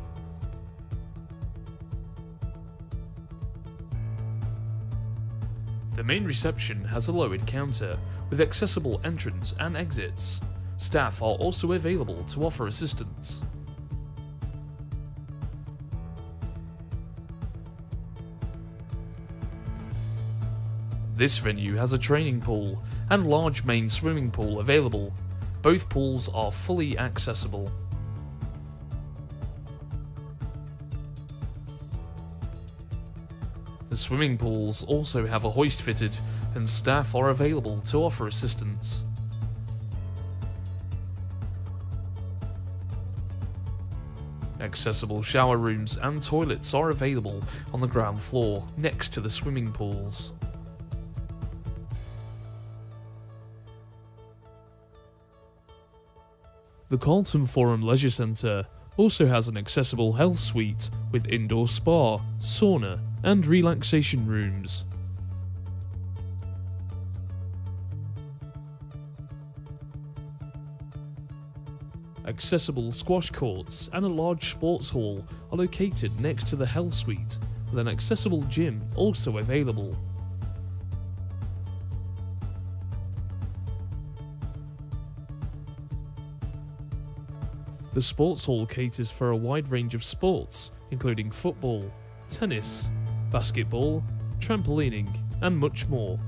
The main reception has a lowered counter with accessible entrance and exits. Staff are also available to offer assistance. This venue has a training pool and large main swimming pool available. Both pools are fully accessible. The swimming pools also have a hoist fitted, and staff are available to offer assistance. Accessible shower rooms and toilets are available on the ground floor next to the swimming pools. The Carlton Forum Leisure Centre also has an accessible health suite with indoor spa, sauna and relaxation rooms. Accessible squash courts and a large sports hall are located next to the health suite, with an accessible gym also available. The sports hall caters for a wide range of sports, including football, tennis, basketball, trampolining, and much more.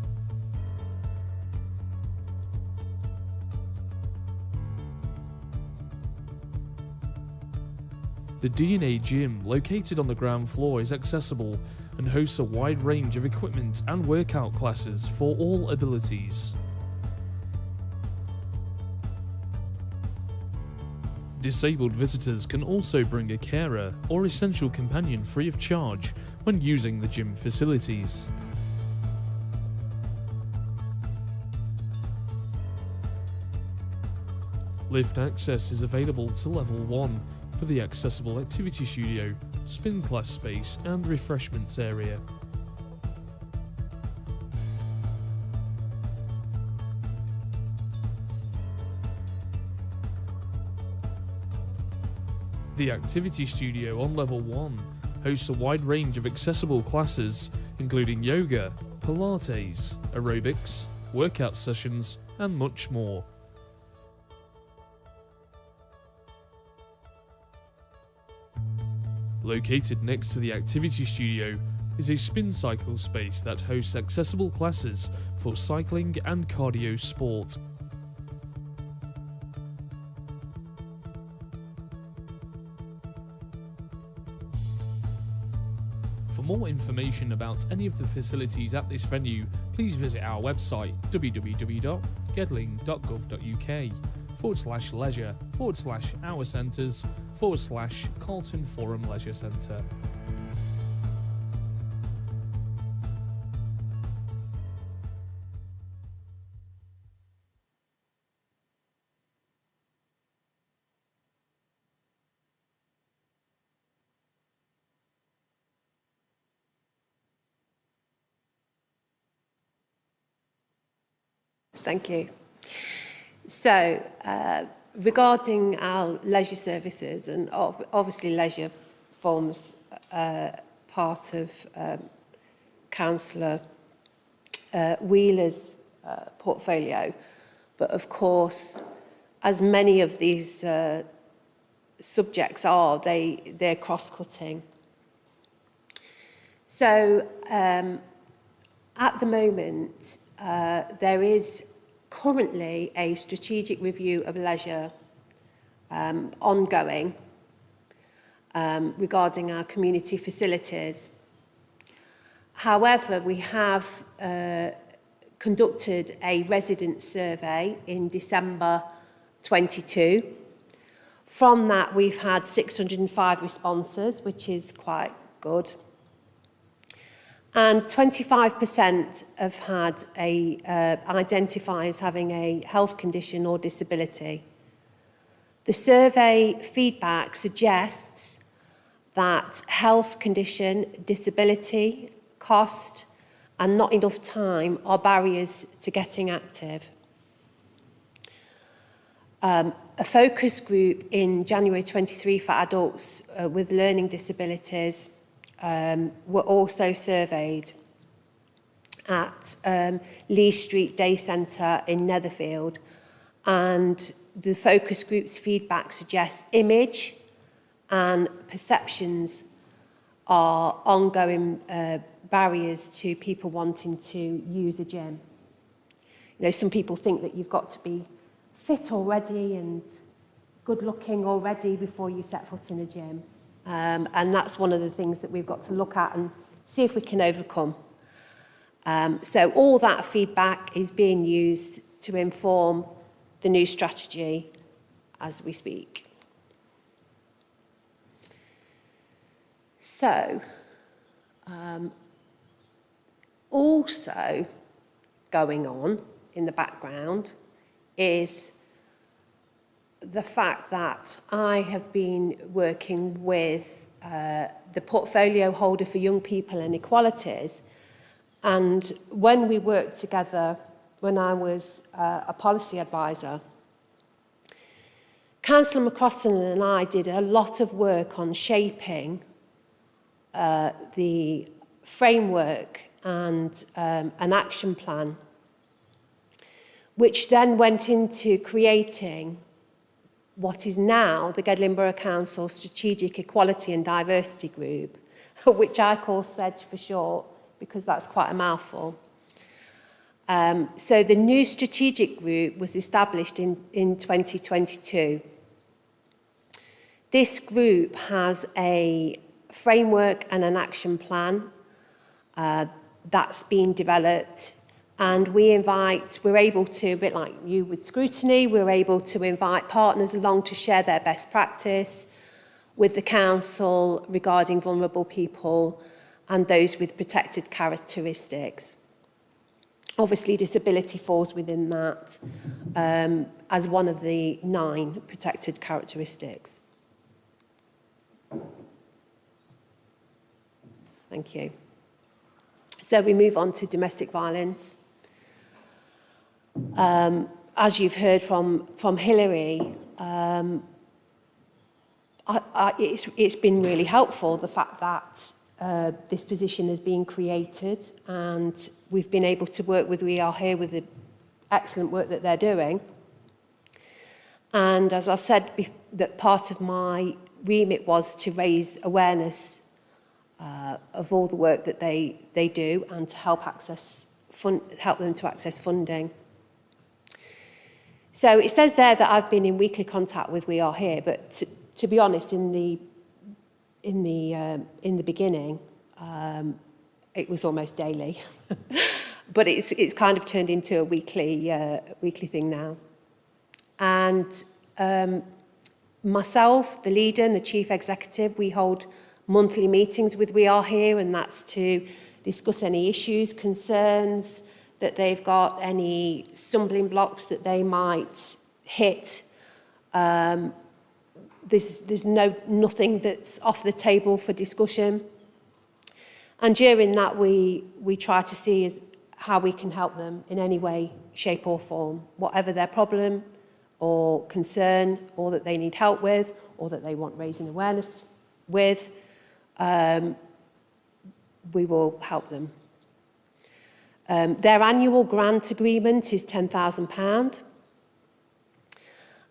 The D&A gym, located on the ground floor, is accessible and hosts a wide range of equipment and workout classes for all abilities. Disabled visitors can also bring a carer or essential companion free of charge when using the gym facilities. Lift access is available to level 1 for the accessible activity studio, spin class space and refreshments area. The activity studio on level 1 hosts a wide range of accessible classes, including yoga, Pilates, aerobics, workout sessions, and much more. Located next to the activity studio is a spin cycle space that hosts accessible classes for cycling and cardio sport. For more information about any of the facilities at this venue, please visit our website www.gedling.gov.uk/leisure/our centres/Carlton Forum Leisure Centre.
Thank you. So, regarding our leisure services, and obviously leisure forms part of Councillor Wheeler's portfolio, but of course, as many of these subjects are, they're cross-cutting. So, at the moment, there is currently a strategic review of leisure ongoing regarding our community facilities. However, we have conducted a resident survey in December 22. From that, we've had 605 responses, which is quite good. And 25% have had identify as having a health condition or disability. The survey feedback suggests that health condition, disability, cost, and not enough time are barriers to getting active. A focus group in January 23 for adults with learning disabilities were also surveyed at Lee Street Day Centre in Netherfield, and the focus group's feedback suggests image and perceptions are ongoing barriers to people wanting to use a gym. You know, some people think that you've got to be fit already and good looking already before you set foot in a gym. And that's one of the things that we've got to look at and see if we can overcome. So all that feedback is being used to inform the new strategy as we speak. So, also going on in the background is the fact that I have been working with the portfolio holder for young people and equalities, and when we worked together when I was a policy advisor, Councillor McCrossan and I did a lot of work on shaping the framework and an action plan, which then went into creating what is now the Gedling Borough Council Strategic Equality and Diversity Group, which I call SEDGE for short, because that's quite a mouthful. So the new strategic group was established in 2022. This group has a framework and an action plan that's been developed, and we're able to, a bit like you with Scrutiny, we're able to invite partners along to share their best practice with the council regarding vulnerable people and those with protected characteristics. Obviously, disability falls within that as one of the 9 protected characteristics. Thank you. So we move on to domestic violence. As you've heard from Hilary, it's been really helpful, the fact that this position has been created, and we've been able to work with We Are Here with the excellent work that they're doing. And as I've said, that part of my remit was to raise awareness of all the work that they do and to help them to access funding. So it says there that I've been in weekly contact with We Are Here, but to be honest, in the beginning, it was almost daily, but it's kind of turned into a weekly thing now. And myself, the leader and the chief executive, we hold monthly meetings with We Are Here, and that's to discuss any issues, concerns that they've got, any stumbling blocks that they might hit. There's nothing that's off the table for discussion. And during that, we try to see how we can help them in any way, shape or form, whatever their problem or concern, or that they need help with, or that they want raising awareness with, we will help them. Their annual grant agreement is £10,000.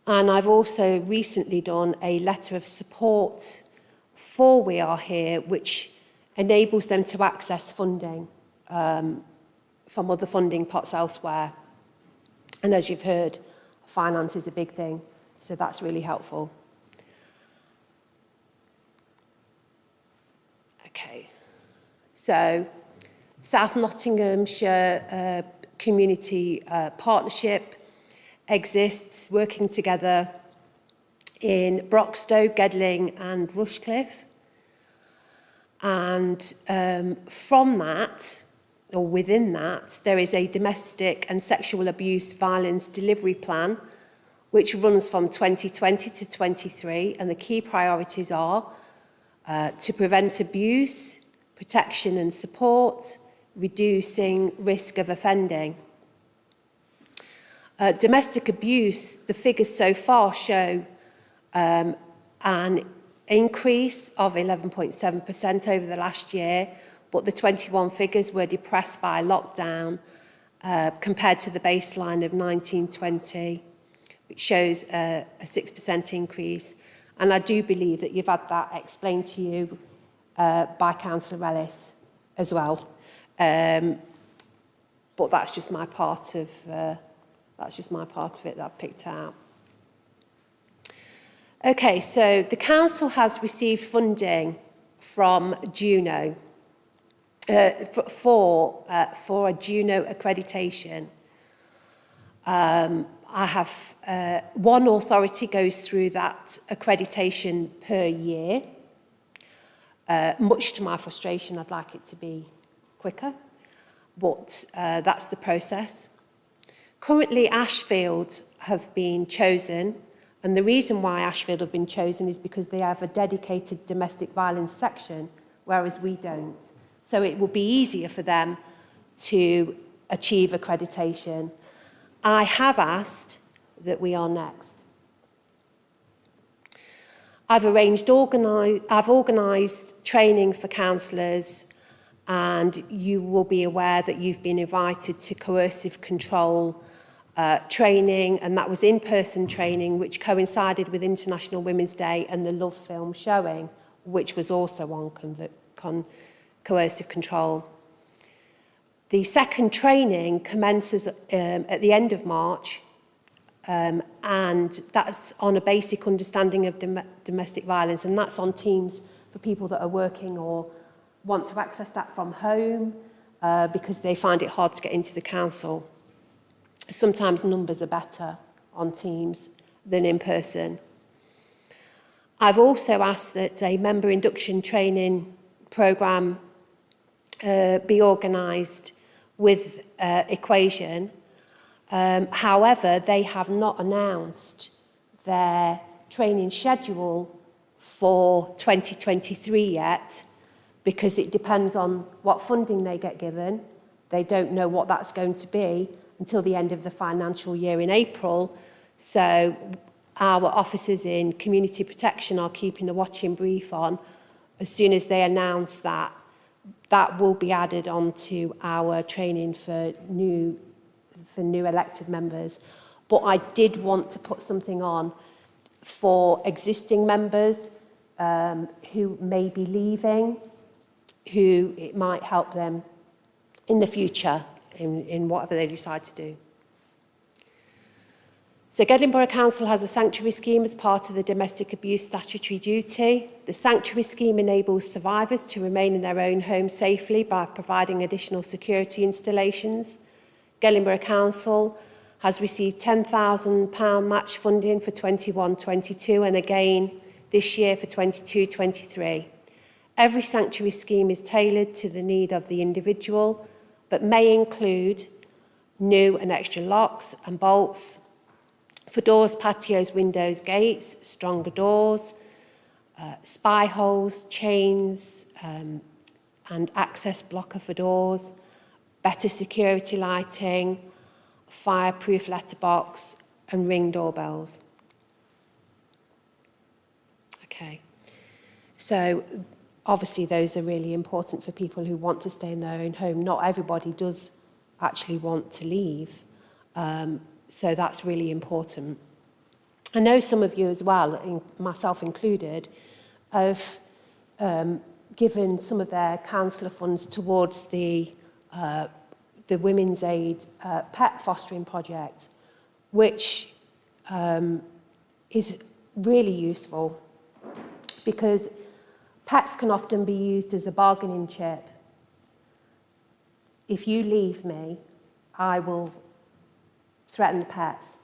And I've also recently done a letter of support for We Are Here, which enables them to access funding from other funding pots elsewhere. And as you've heard, finance is a big thing, so that's really helpful. Okay, so South Nottinghamshire Community Partnership exists, working together in Broxtowe, Gedling and Rushcliffe. And from that, or within that, there is a domestic and sexual abuse violence delivery plan, which runs from 2020 to 23, and the key priorities are to prevent abuse, protection and support, reducing risk of offending. Domestic abuse, the figures so far show an increase of 11.7% over the last year, but the 21 figures were depressed by lockdown compared to the baseline of 1920, which shows a 6% increase. And I do believe that you've had that explained to you by Councillor Ellis as well. But that's just my part of it that I've picked out. Okay, so the council has received funding from Juno for a Juno accreditation. I have one authority goes through that accreditation per year. Much to my frustration, I'd like it to be quicker, but that's the process. Currently, Ashfield have been chosen, and the reason why Ashfield have been chosen is because they have a dedicated domestic violence section, whereas we don't. So it will be easier for them to achieve accreditation. I have asked that we are next. I've organised training for councillors, and you will be aware that you've been invited to coercive control training, and that was in-person training which coincided with International Women's Day and the Love film showing, which was also on coercive control. The second training commences at the end of March, and that's on a basic understanding of domestic violence, and that's on teams for people that are working or want to access that from home because they find it hard to get into the council. Sometimes numbers are better on Teams than in person. I've also asked that a member induction training programme be organised with Equation. However, they have not announced their training schedule for 2023 yet, because it depends on what funding they get given. They don't know what that's going to be until the end of the financial year in April. So our officers in community protection are keeping a watching brief on. As soon as they announce that, that will be added onto our training for new elected members. But I did want to put something on for existing members who may be leaving, who it might help them in the future in whatever they decide to do. So Gedling Borough Council has a sanctuary scheme as part of the domestic abuse statutory duty. The sanctuary scheme enables survivors to remain in their own home safely by providing additional security installations. Gedling Borough Council has received £10,000 match funding for 21-22 and again this year for 22-23. Every sanctuary scheme is tailored to the need of the individual, but may include new and extra locks and bolts for doors, patios, windows, gates, stronger doors, spy holes, chains, and access blocker for doors, better security lighting, fireproof letterbox, and ring doorbells. Okay, so obviously those are really important for people who want to stay in their own home. Not everybody does actually want to leave, so that's really important. I know some of you as well, myself included, have given some of their councillor funds towards the Women's Aid pet fostering project, which is really useful because pets can often be used as a bargaining chip. If you leave me, I will threaten the pets.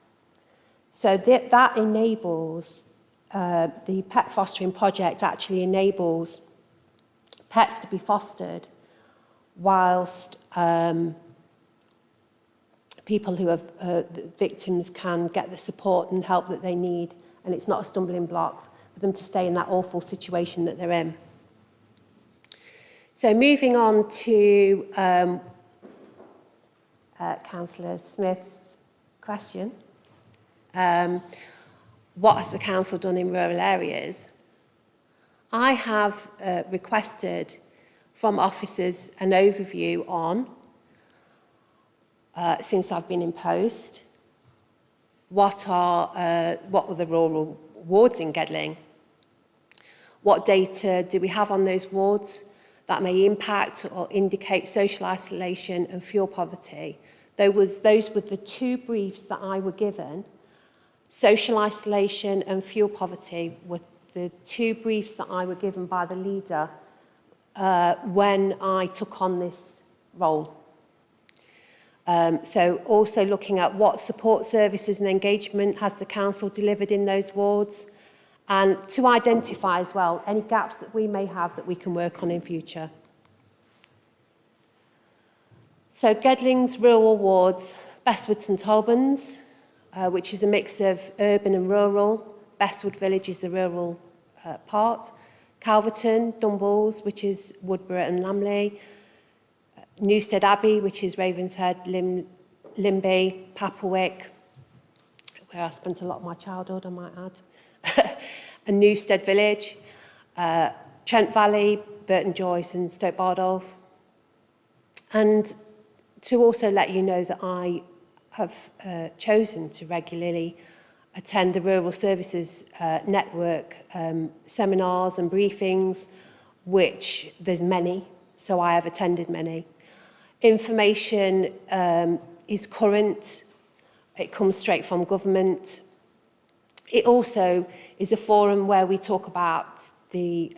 So that enables, the pet fostering project actually enables pets to be fostered whilst people who have victims can get the support and help that they need, and it's not a stumbling block for them to stay in that awful situation that they're in. So moving on to Councillor Smith's question. What has the council done in rural areas? I have requested from officers an overview on, since I've been in post, what were the rural wards in Gedling? What data do we have on those wards that may impact or indicate social isolation and fuel poverty? Those were the two briefs that I were given. Social isolation and fuel poverty were the two briefs that I were given by the leader when I took on this role. So also looking at what support services and engagement has the council delivered in those wards, and to identify as well any gaps that we may have that we can work on in future. So Gedling's rural wards, Bestwood St Albans, which is a mix of urban and rural. Bestwood Village is the rural part. Calverton, Dumballs, which is Woodborough and Lamley. Newstead Abbey, which is Ravenshead, Limby, Papawick, where I spent a lot of my childhood, I might add. And Newstead Village, Trent Valley, Burton Joyce and Stoke Bardolph. And to also let you know that I have chosen to regularly attend the Rural Services Network seminars and briefings, which there's many, so I have attended many. Information is current, it comes straight from government. It also is a forum where we talk about the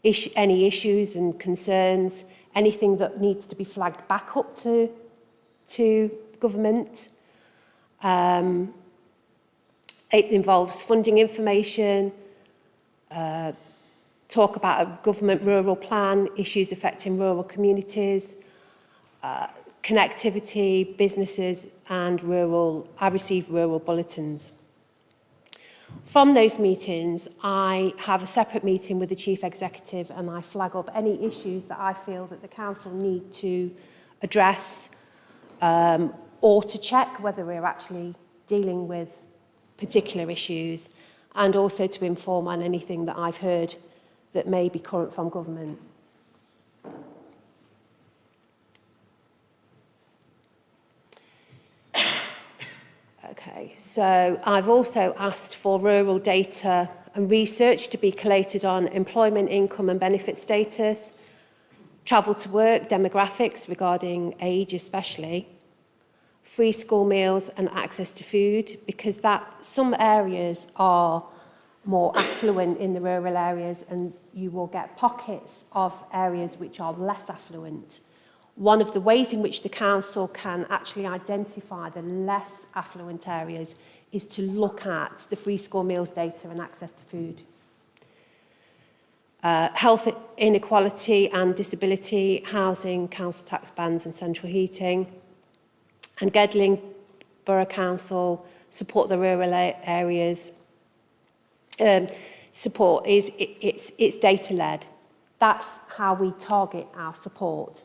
any issues and concerns, anything that needs to be flagged back up to government. It involves funding information, talk about a government rural plan, issues affecting rural communities, connectivity, businesses and rural. I receive rural bulletins. From those meetings, I have a separate meeting with the Chief Executive and I flag up any issues that I feel that the Council need to address or to check whether we're actually dealing with particular issues, and also to inform on anything that I've heard that may be current from government. Okay, so I've also asked for rural data and research to be collated on employment, income and benefit status, travel to work, demographics regarding age especially, free school meals and access to food, because some areas are more affluent in the rural areas and you will get pockets of areas which are less affluent. One of the ways in which the council can actually identify the less affluent areas is to look at the free school meals data and access to food. Health inequality and disability, housing, council tax bans and central heating. And Gedling Borough Council support the rural areas. Support is it's data-led. That's how we target our support.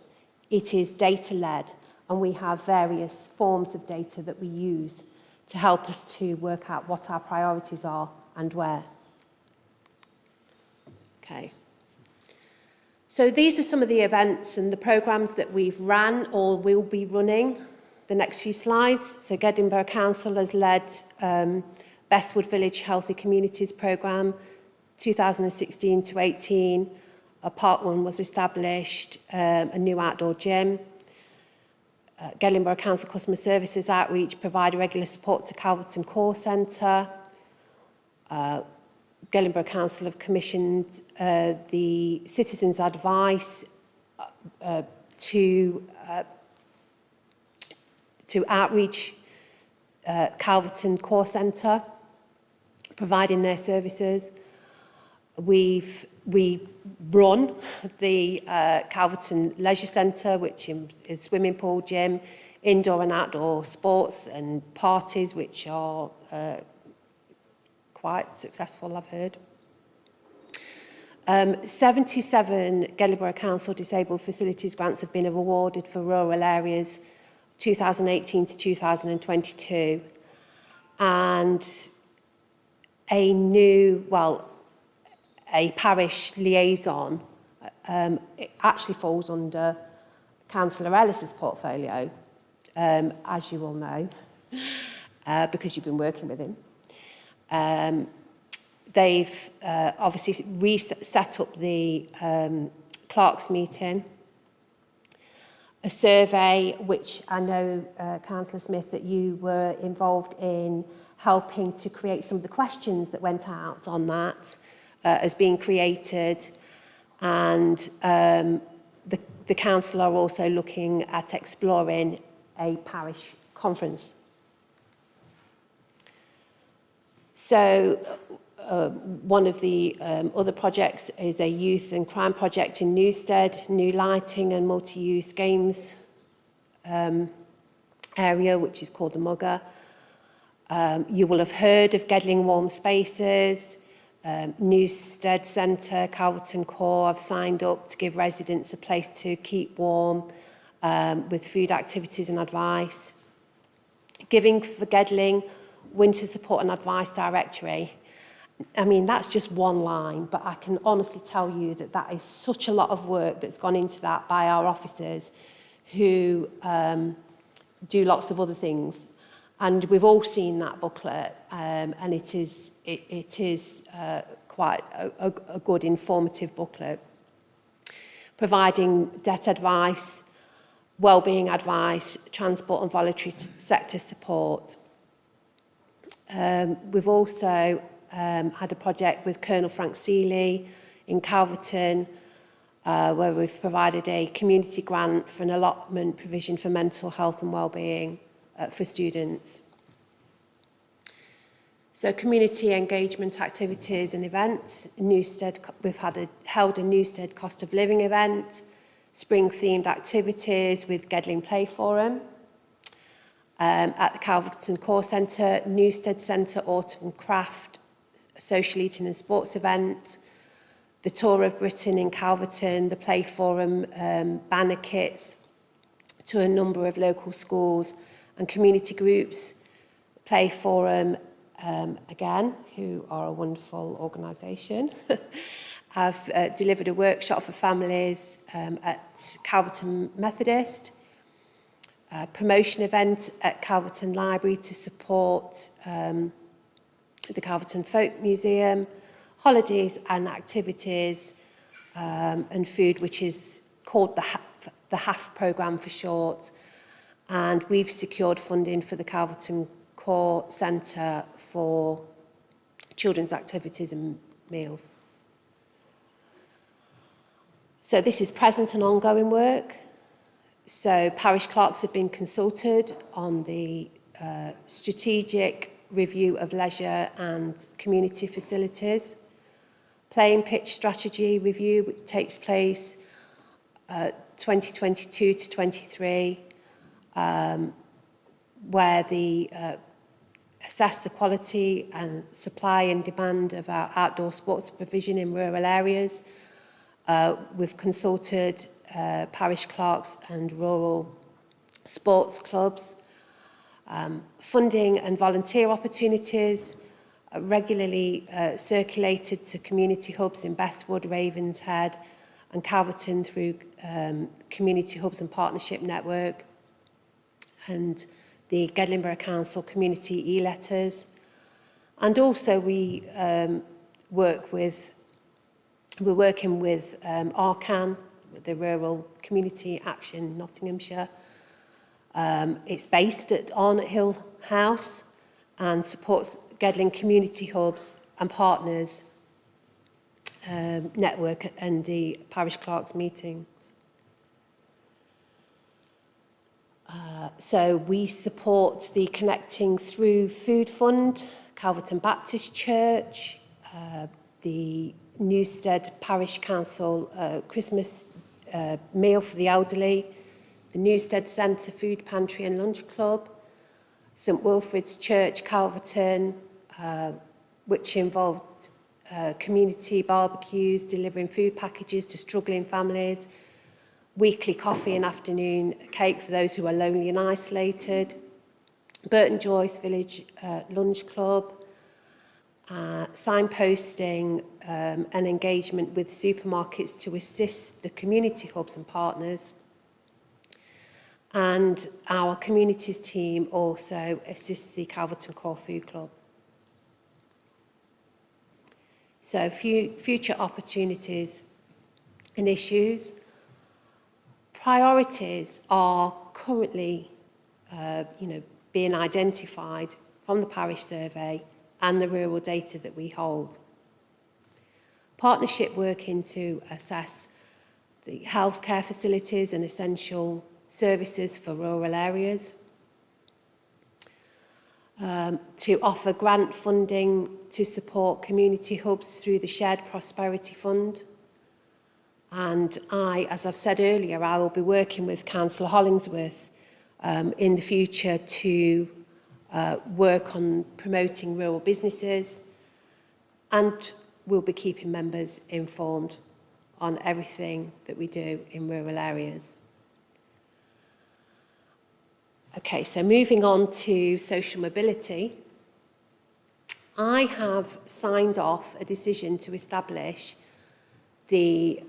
It is data-led, and we have various forms of data that we use to help us to work out what our priorities are and where. Okay. So these are some of the events and the programmes that we've ran or will be running. The next few slides. So Gedling Borough Council has led Bestwood Village Healthy Communities Programme 2016 to 18. A Part 1 was established, a new outdoor gym. Gedling Borough Council Customer Services Outreach provide regular support to Calverton Core Centre. Gedling Borough Council have commissioned the Citizens Advice to outreach Calverton Core Centre, providing their services. We run the Calverton Leisure Centre, which is swimming pool, gym, indoor and outdoor sports and parties, which are quite successful, I've heard. 77 Gedling Borough Council disabled facilities grants have been awarded for rural areas 2018 to 2022. And a parish liaison, it actually falls under Councillor Ellis's portfolio, as you all know. because you've been working with him. They've obviously set up the Clerks meeting, a survey which I know, Councillor Smith, that you were involved in helping to create some of the questions that went out on that as being created, and the council are also looking at exploring a parish conference. So one of the other projects is a youth and crime project in Newstead, new lighting and multi-use games area, which is called the Mugger. You will have heard of Gedling Warm Spaces, Newstead Centre, Calverton Core have signed up to give residents a place to keep warm with food activities and advice. Giving for Gedling, Winter Support and Advice Directory. I mean, that's just one line, but I can honestly tell you that that is such a lot of work that's gone into that by our officers who do lots of other things. And we've all seen that booklet, and it is quite a good informative booklet, providing debt advice, wellbeing advice, transport and voluntary sector support. We've also had a project with Colonel Frank Seeley in Calverton, where we've provided a community grant for an allotment provision for mental health and wellbeing for students. So community engagement activities and events. Newstead, we've held a Newstead cost of living event, spring-themed activities with Gedling Play Forum. At the Calverton Core Centre, Newstead Centre Autumn Craft, social eating and sports event, the Tour of Britain in Calverton, the Play Forum banner kits to a number of local schools and community groups. Play Forum, again, who are a wonderful organisation, have delivered a workshop for families at Calverton Methodist, a promotion event at Calverton Library to support the Calverton Folk Museum, holidays and activities and food, which is called the HAF programme for short. And we've secured funding for the Calverton Core Centre for children's activities and meals. So this is present and ongoing work. So parish clerks have been consulted on the strategic review of leisure and community facilities, playing pitch strategy review, which takes place 2022 to 23, where the assess the quality and supply and demand of our outdoor sports provision in rural areas. We've consulted parish clerks and rural sports clubs. Funding and volunteer opportunities regularly circulated to community hubs in Bestwood, Ravenshead and Calverton through Community Hubs and Partnership Network and the Gedling Borough Council community e-letters. And also we're working with Arcan, the Rural Community Action Nottinghamshire. It's based at Arnott Hill House and supports Gedling community hubs and partners network and the parish clerks meetings. So we support the Connecting Through Food Fund, Calverton Baptist Church, the Newstead Parish Council Christmas meal for the elderly, the Newstead Centre Food Pantry and Lunch Club, St Wilfrid's Church, Calverton, which involved community barbecues, delivering food packages to struggling families, weekly coffee and afternoon cake for those who are lonely and isolated, Burton Joyce Village Lunch Club, signposting and engagement with supermarkets to assist the community hubs and partners, and our communities team also assists the Calverton Core Food Club. So future opportunities and issues. Priorities are currently being identified from the parish survey and the rural data that we hold. Partnership working to assess the healthcare facilities and essential services for rural areas. To offer grant funding to support community hubs through the Shared Prosperity Fund. And as I've said earlier, I will be working with Councillor Hollingsworth in the future to work on promoting rural businesses, and we'll be keeping members informed on everything that we do in rural areas. Okay, so moving on to social mobility. I have signed off a decision to establish the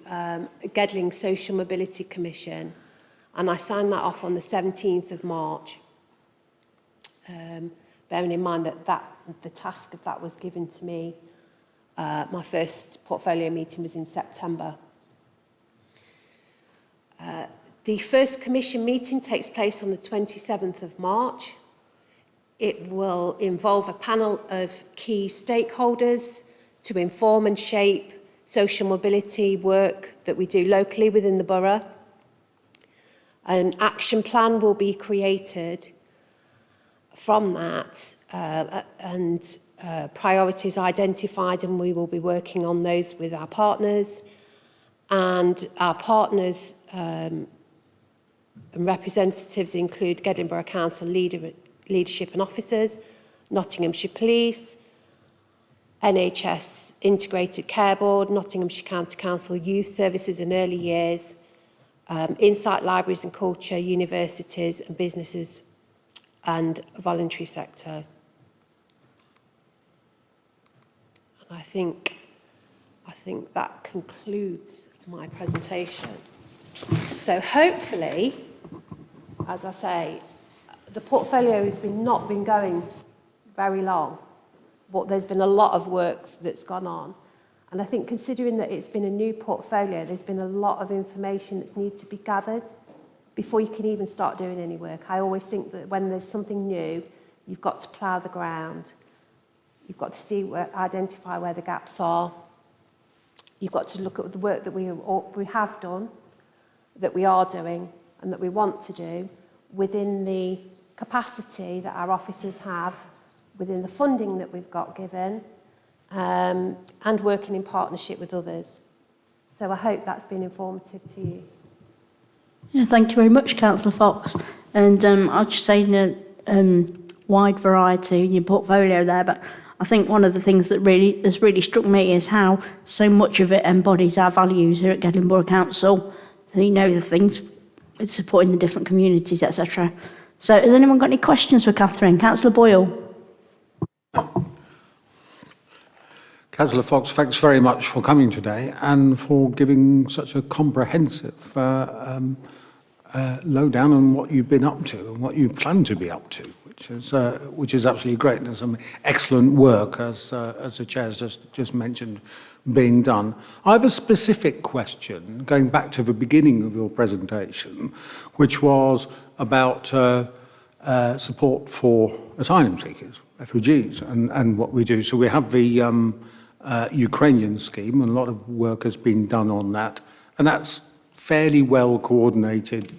Gedling Social Mobility Commission, and I signed that off on the 17th of March. Bearing in mind that the task of that was given to me, my first portfolio meeting was in September. The first commission meeting takes place on the 27th of March. It will involve a panel of key stakeholders to inform and shape social mobility work that we do locally within the borough. An action plan will be created from that and priorities identified, and we will be working on those with our partners. And our partners and representatives include Gedling Borough Council leadership and officers, Nottinghamshire Police, NHS Integrated Care Board, Nottinghamshire County Council Youth Services and Early Years, Insight Libraries and Culture, universities and businesses, and voluntary sector. And I think that concludes my presentation. So hopefully, as I say, the portfolio has not been going very long, but there's been a lot of work that's gone on. And I think considering that it's been a new portfolio, there's been a lot of information that's needs to be gathered before you can even start doing any work. I always think that when there's something new, you've got to plough the ground. You've got to identify where the gaps are. You've got to look at the work that we have done, that we are doing, and that we want to do within the capacity that our officers have, within the funding that we've got given, and working in partnership with others. So I hope that's been informative to you.
Yeah, thank you very much, Councillor Fox. And I'll just say wide variety in your portfolio there, but I think one of the things that has really struck me is how so much of it embodies our values here at Gedling Borough Council. So you know the things with supporting the different communities, etc. So has anyone got any questions for Catherine? Councillor Boyle.
Councillor Fox, thanks very much for coming today and for giving such a comprehensive lowdown on what you've been up to and what you plan to be up to, which is absolutely great. There's some excellent work, as the chair's just mentioned, being done. I have a specific question, going back to the beginning of your presentation, which was about support for asylum seekers, refugees, and what we do. So we have the Ukrainian scheme, and a lot of work has been done on that, and that's fairly well coordinated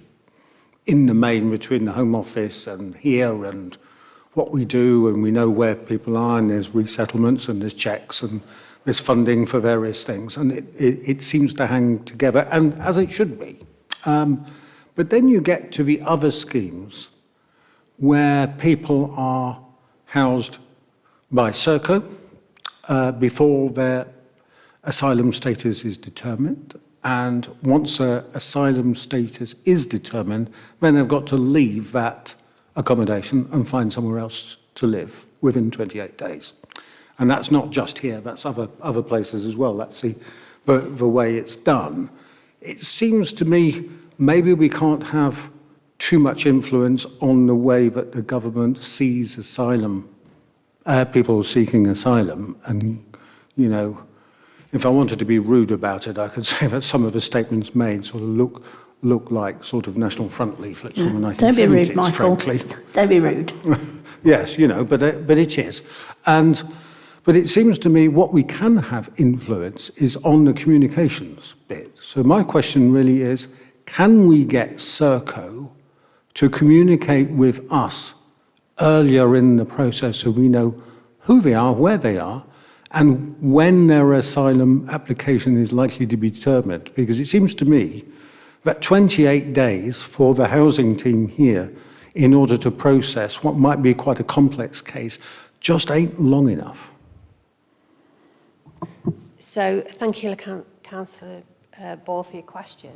in the main between the Home Office and here, and what we do, and we know where people are, and there's resettlements and there's checks and there's funding for various things, and it seems to hang together, and as it should be. But then you get to the other schemes where people are housed by Serco before their asylum status is determined, and once their asylum status is determined, then they've got to leave that accommodation and find somewhere else to live within 28 days. And that's not just here, that's other places as well. That's the way it's done. It seems to me maybe we can't have too much influence on the way that the government sees asylum, people seeking asylum. And, you know, if I wanted to be rude about it, I could say that some of the statements made sort of look like sort of National Front leaflets from the 1970s,
Don't be rude, Michael.
frankly.
Don't be rude.
Yes, you know, but it is. But it seems to me what we can have influence is on the communications bit. So my question really is, can we get Serco to communicate with us earlier in the process so we know who they are, where they are, and when their asylum application is likely to be determined? Because it seems to me that 28 days for the housing team here in order to process what might be quite a complex case just ain't long enough.
So thank you, Councillor Ball, for your question.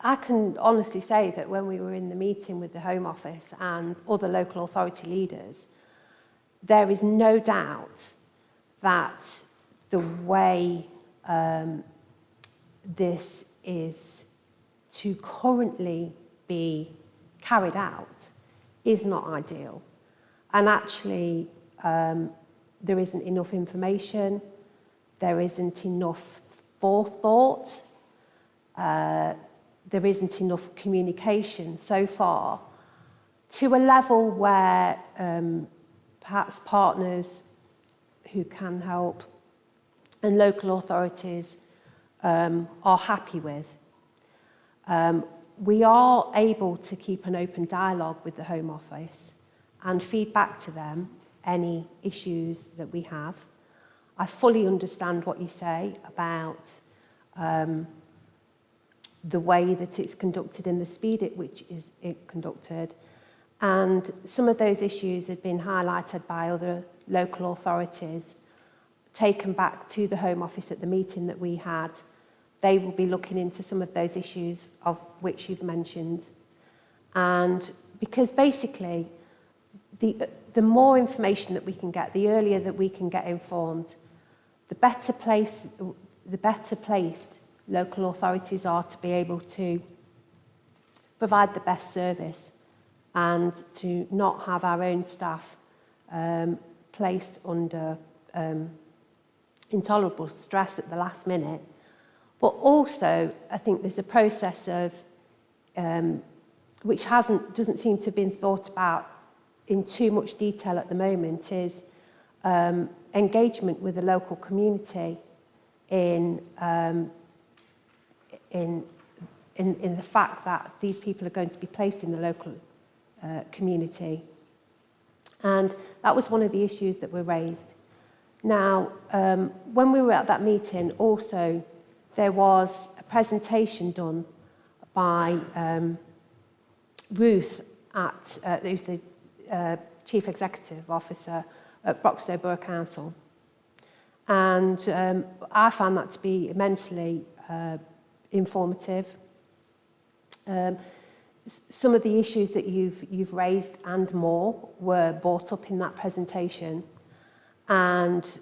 I can honestly say that when we were in the meeting with the Home Office and other local authority leaders, there is no doubt that the way this is to currently be carried out is not ideal. And actually, there isn't enough information, there isn't enough forethought, there isn't enough communication so far to a level where perhaps partners who can help and local authorities are happy with. We are able to keep an open dialogue with the Home Office and feed back to them any issues that we have. I fully understand what you say about the way that it's conducted and the speed at which it conducted. And some of those issues had been highlighted by other local authorities, taken back to the Home Office at the meeting that we had. They will be looking into some of those issues of which you've mentioned. And because basically, the more information that we can get, the earlier that we can get informed, the better placed local authorities are to be able to provide the best service and to not have our own staff placed under intolerable stress at the last minute. But also, I think there's a process of which doesn't seem to have been thought about in too much detail at the moment, is engagement with the local community in the fact that these people are going to be placed in the local community. And that was one of the issues that were raised. Now, when we were at that meeting, also, there was a presentation done by Ruth, who's the Chief Executive Officer at Broxtowe Borough Council. And I found that to be immensely informative. Some of the issues that you've raised and more were brought up in that presentation. And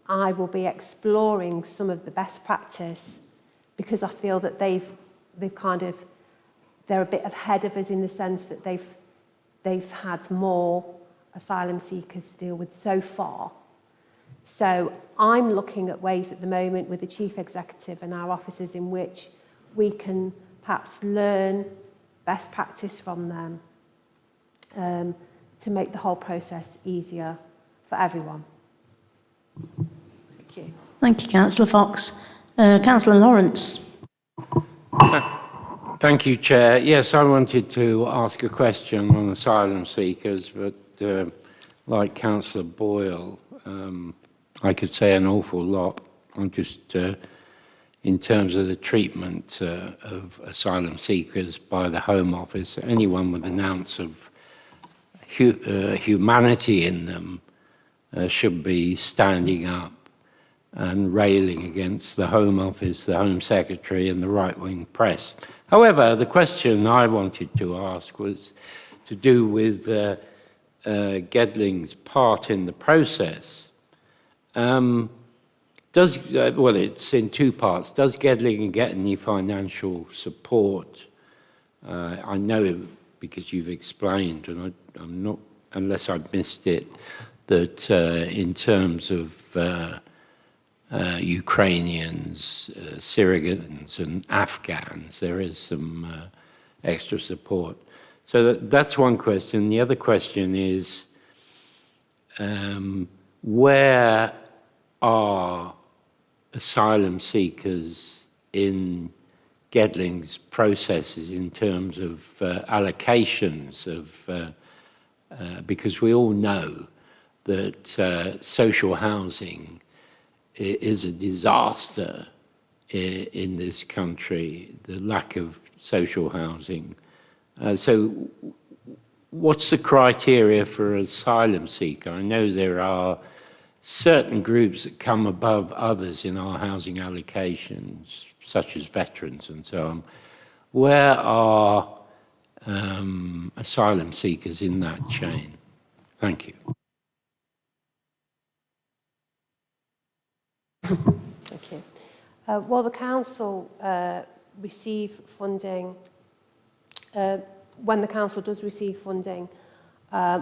I will be exploring some of the best practice because I feel that they're a bit ahead of us in the sense that they've had more asylum seekers to deal with so far. So I'm looking at ways at the moment with the Chief Executive and our officers in which we can perhaps learn best practice from them to make the whole process easier for everyone. Thank you.
Thank you, Councillor Fox. Councillor Lawrence.
Thank you, Chair. Yes, I wanted to ask a question on asylum seekers, but like Councillor Boyle, I could say an awful lot. I'm just in terms of the treatment of asylum seekers by the Home Office. Anyone with an ounce of humanity in them should be standing up and railing against the Home Office, the Home Secretary and the right-wing press. However, the question I wanted to ask was to do with Gedling's part in the process. Well, it's in two parts. Does Gedling get any financial support I know it because you've explained, and I'm not, unless I've missed it, that in terms of Ukrainians, Syrians and Afghans, there is some extra support. So that's one question. The other question is, where are asylum seekers in Gedling's processes in terms of allocations of, because we all know that social housing is a disaster in this country, the lack of social housing. So what's the criteria for an asylum seeker? I know there are certain groups that come above others in our housing allocations, such as veterans and so on. Where are asylum seekers in that chain? Thank you.
Thank you. Well, the council receive funding. When the council does receive funding,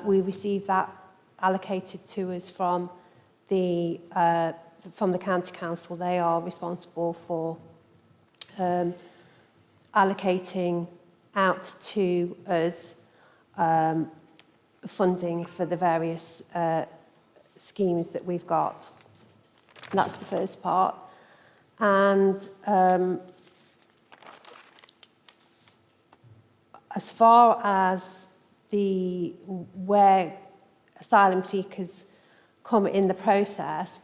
we receive that allocated to us from the county council. They are responsible for allocating out to us funding for the various schemes that we've got. That's the first part. And as far as where asylum seekers come in the process,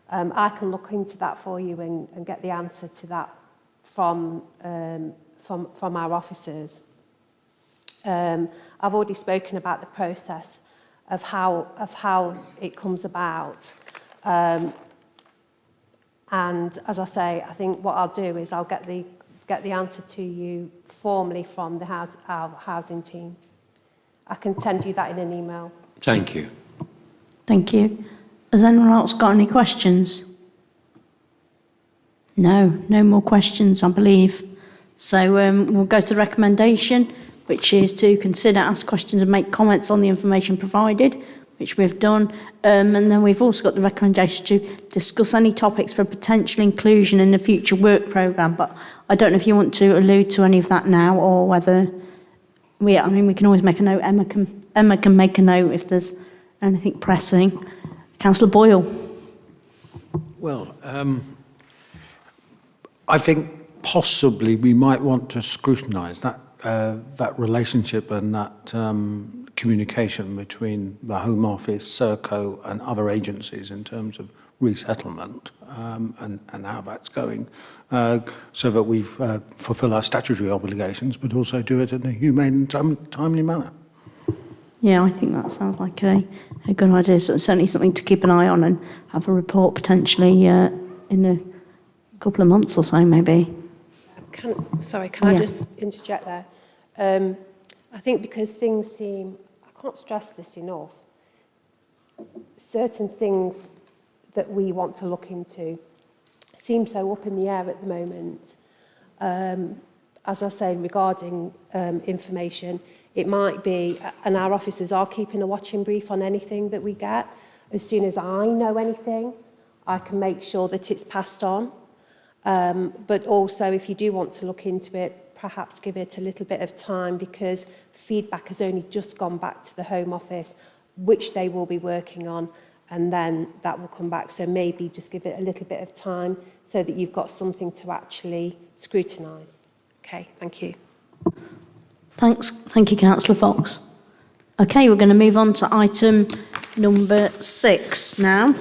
I can look into that for you and get the answer to that from our officers. I've already spoken about the process of how it comes about. And as I say, I think what I'll do is I'll get the answer to you formally from our housing team. I can send you that in an email.
Thank you.
Thank you. Has anyone else got any questions? No more questions, I believe. So we'll go to the recommendation, which is to consider, ask questions and make comments on the information provided, which we've done. And then we've also got the recommendation to discuss any topics for potential inclusion in the future work programme. But I don't know if you want to allude to any of that now, or whether we can always make a note. Emma can make a note if there's anything pressing. Councillor Boyle.
Well, I think possibly we might want to scrutinise that relationship and that communication between the Home Office, Serco and other agencies in terms of resettlement and how that's going, so that we fulfil our statutory obligations, but also do it in a humane and timely manner.
Yeah, I think that sounds like a good idea. So it's certainly something to keep an eye on and have a report potentially in a couple of months or so, maybe.
Can I just interject there? I think because things seem, I can't stress this enough, certain things that we want to look into seem so up in the air at the moment. As I say, regarding information, it might be, and our officers are keeping a watching brief on anything that we get. As soon as I know anything, I can make sure that it's passed on. But also, if you do want to look into it, perhaps give it a little bit of time, because feedback has only just gone back to the Home Office, which they will be working on, and then that will come back. So maybe just give it a little bit of time so that you've got something to actually scrutinise. Okay, thank you.
Thanks. Thank you, Councillor Fox. Okay, we're going to move on to item number 6 now.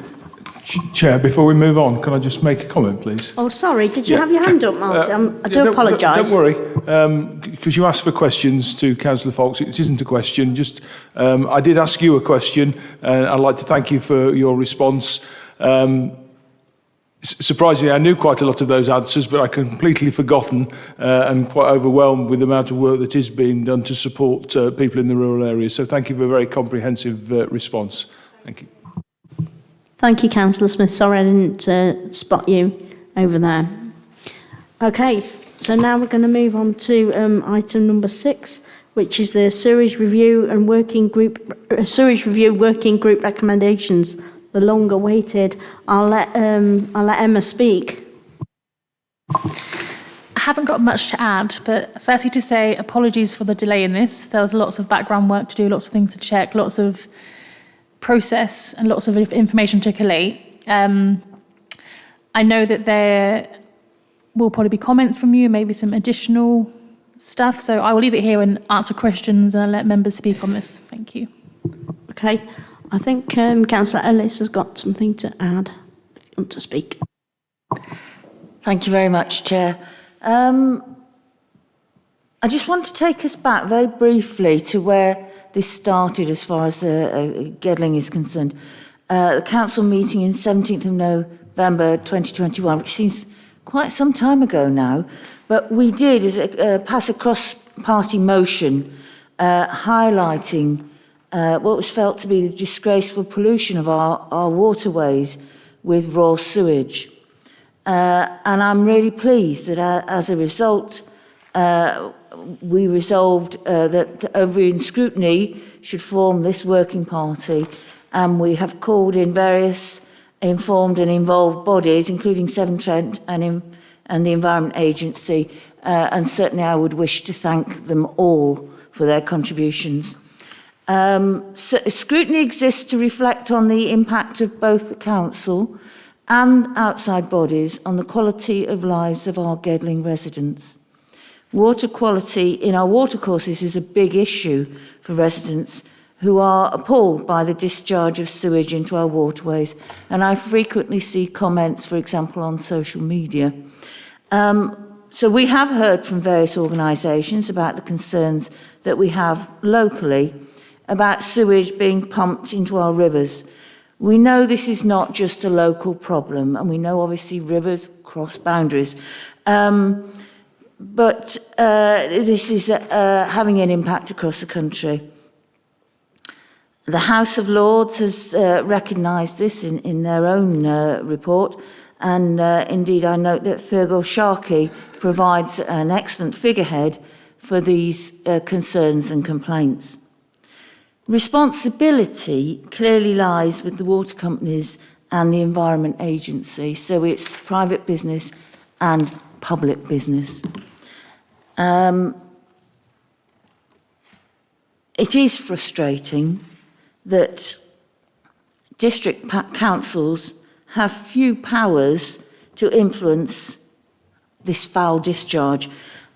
Chair, before we move on, can I just make a comment, please?
Oh, sorry, did you have your hand up, Martin? I do apologise.
Don't worry, because you asked for questions to Councillor Fox. It isn't a question, just I did ask you a question, and I'd like to thank you for your response. Surprisingly, I knew quite a lot of those answers, but I completely forgotten and quite overwhelmed with the amount of work that is being done to support people in the rural areas. So thank you for a very comprehensive response. Thank you.
Thank you, Councillor Smith. Sorry I didn't spot you over there. Okay, So now we're going to move on to item number 6, which is the sewage review working group recommendations. The long-awaited. I'll let Emma speak.
I haven't got much to add, but firstly to say apologies for the delay in this. There was lots of background work to do, lots of things to check, lots of process and lots of information to collate. I know that there will probably be comments from you, maybe some additional stuff, so I will leave it here and answer questions and let members speak on this. Thank you.
Okay, I think Councillor Ellis has got something to add, if you want to speak.
Thank you very much, Chair. I just want to take us back very briefly to where this started as far as Gedling is concerned. The council meeting in 17th of November 2021, which seems quite some time ago now, but we did pass a cross-party motion highlighting what was felt to be the disgraceful pollution of our waterways with raw sewage. And I'm really pleased that as a result, we resolved that Overview and Scrutiny should form this working party, and we have called in various informed and involved bodies, including Severn Trent and the Environment Agency, and certainly I would wish to thank them all for their contributions. Scrutiny exists to reflect on the impact of both the Council and outside bodies on the quality of lives of our Gedling residents. Water quality in our watercourses is a big issue for residents who are appalled by the discharge of sewage into our waterways, and I frequently see comments, for example, on social media. So we have heard from various organisations about the concerns that we have locally about sewage being pumped into our rivers. We know this is not just a local problem, and we know obviously rivers cross boundaries, but this is having an impact across the country. The House of Lords has recognised this in their own report, and indeed I note that Fergal Sharkey provides an excellent figurehead for these concerns and complaints. Responsibility clearly lies with the water companies and the Environment Agency, so it's private business and public business. It is frustrating that district councils have few powers to influence this foul discharge.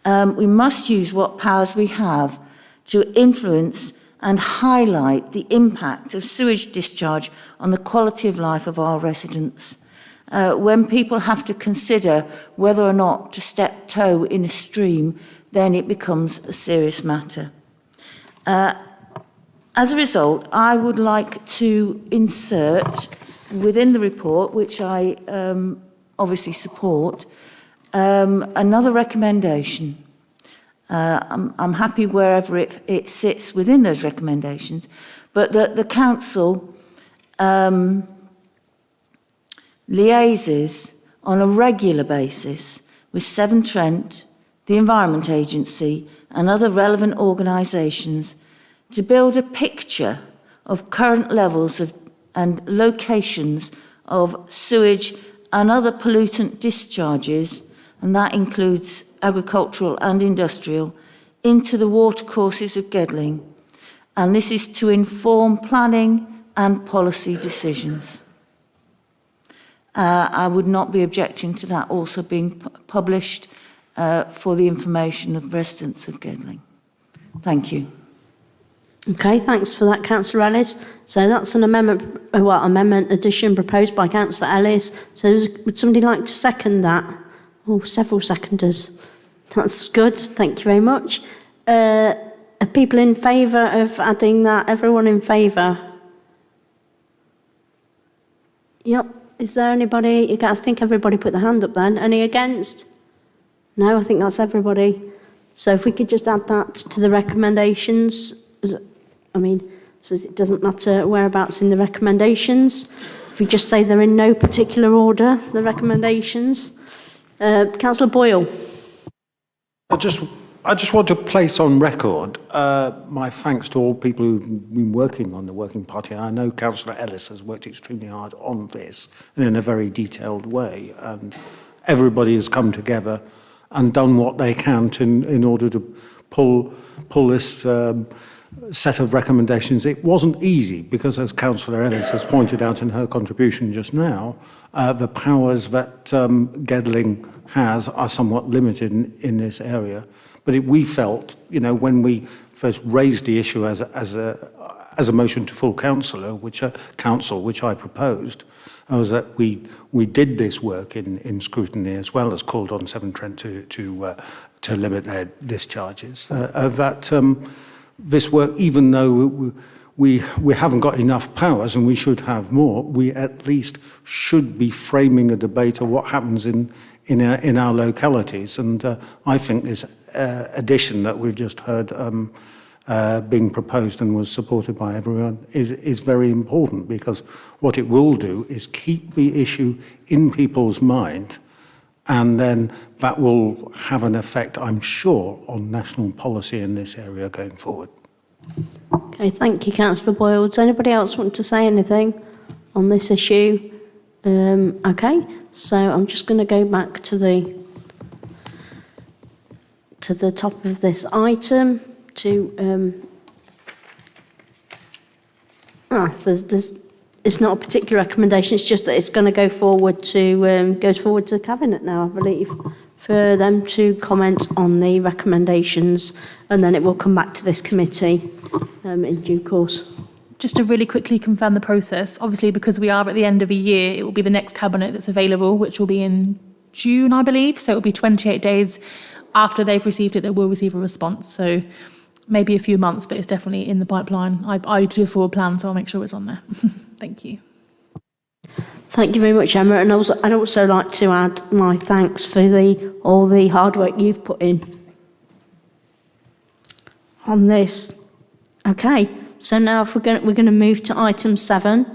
We must use what powers we have to influence and highlight the impact of sewage discharge on the quality of life of our residents. When people have to consider whether or not to step toe in a stream, then it becomes a serious matter. As a result, I would like to insert within the report, which I obviously support, another recommendation. I'm happy wherever it sits within those recommendations, but the Council liaises on a regular basis with Severn Trent, the Environment Agency and other relevant organisations to build a picture of current levels of and locations of sewage and other pollutant discharges, and that includes agricultural and industrial, into the watercourses of Gedling. And this is to inform planning and policy decisions. I would not be objecting to that also being published for the information of residents of Gedling. Thank you.
Okay, thanks for that, Councillor Ellis. So that's an amendment addition proposed by Councillor Ellis. So would somebody like to second that? Oh, several seconders. That's good, thank you very much. Are people in favour of adding that? Everyone in favour? Yep. Is there anybody? I think everybody put their hand up then. Any against? No, I think that's everybody. So if we could just add that to the recommendations. I mean, so it doesn't matter whereabouts in the recommendations. If we just say they're in no particular order, the recommendations. Councillor Boyle.
I just want to place on record my thanks to all people who've been working on the Working Party. I know Councillor Ellis has worked extremely hard on this and in a very detailed way. And everybody has come together and done what they can in order to pull this set of recommendations. It wasn't easy because, as Councillor Ellis has pointed out in her contribution just now, the powers that Gedling has are somewhat limited in this area. But we felt, when we first raised the issue as a motion to full council, which I proposed, was that we did this work in scrutiny as well as called on Severn Trent to limit their discharges. This work, even though we haven't got enough powers and we should have more, we at least should be framing a debate of what happens in our localities. And I think this addition that we've just heard being proposed and was supported by everyone is very important, because what it will do is keep the issue in people's mind, and then that will have an effect, I'm sure, on national policy in this area going forward.
Okay, thank you, Councillor Boyle. Does anybody else want to say anything on this issue? Okay, so I'm just going to go back to the top of this item it's not a particular recommendation, it's just that it's going to go forward to Cabinet now, I believe, for them to comment on the recommendations, and then it will come back to this committee in due course.
Just to really quickly confirm the process, obviously because we are at the end of a year, it will be the next cabinet that's available, which will be in June, I believe. So it will be 28 days after they've received it, they will receive a response. So maybe a few months, but it's definitely in the pipeline. I do a forward plan, so I'll make sure it's on there. Thank you.
Thank you very much, Emma. And I'd also like to add my thanks for all the hard work you've put in on this. Okay, so now we're going to move to item 7,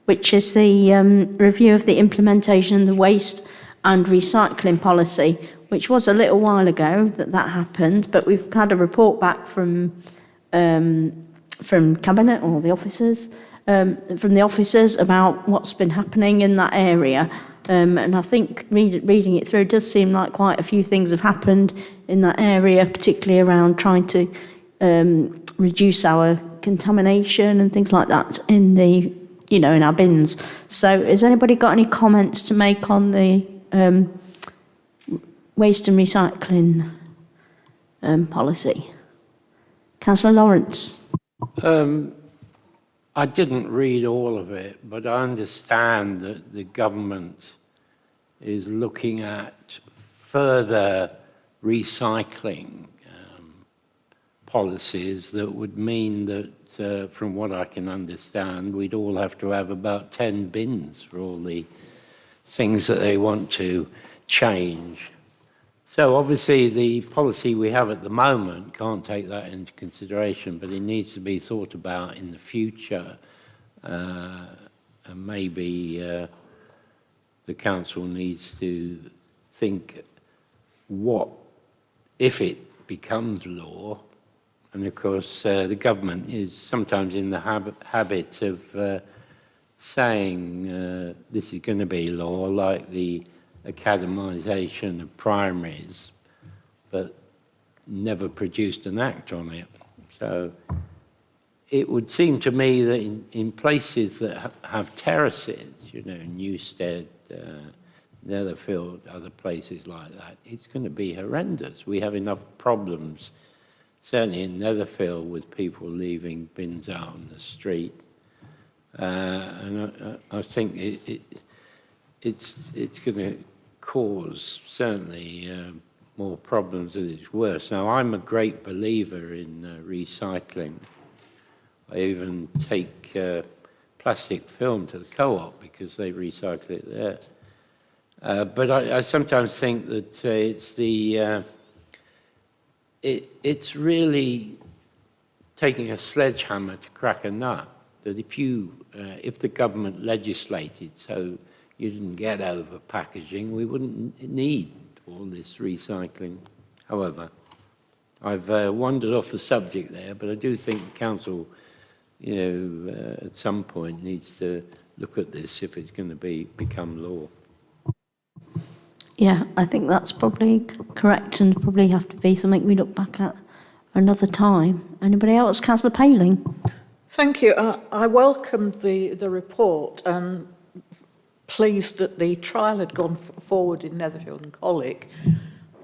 which is the review of the implementation of the waste and recycling policy, which was a little while ago that happened, but we've had a report back from Cabinet or the officers, from the officers about what's been happening in that area. And I think reading it through, it does seem like quite a few things have happened in that area, particularly around trying to reduce our contamination and things like that in in our bins. So has anybody got any comments to make on the waste and recycling policy? Councillor Lawrence.
I didn't read all of it, but I understand that the government is looking at further recycling policies that would mean that, from what I can understand, we'd all have to have about 10 bins for all the things that they want to change. So obviously the policy we have at the moment can't take that into consideration, but it needs to be thought about in the future. And maybe the council needs to think what, if it becomes law, and of course the government is sometimes in the habit of saying this is going to be law, like the academisation of primaries, but never produced an act on it. So it would seem to me that in places that have terraces, Newstead, Netherfield, other places like that, it's going to be horrendous. We have enough problems, certainly in Netherfield, with people leaving bins out on the street. And I think it's going to cause certainly more problems than it's worse. Now, I'm a great believer in recycling. I even take plastic film to the co-op because they recycle it there. But I sometimes think that it's really taking a sledgehammer to crack a nut. That if the government legislated so you didn't get over packaging, we wouldn't need all this recycling However, I've wandered off the subject there, but I do think the council, at some point needs to look at this if it's going to become law.
Yeah, I think that's probably correct and probably have to be something we look back at another time. Anybody else? Councillor Paling.
Thank you. I welcomed the report and pleased that the trial had gone forward in Netherfield and Colic.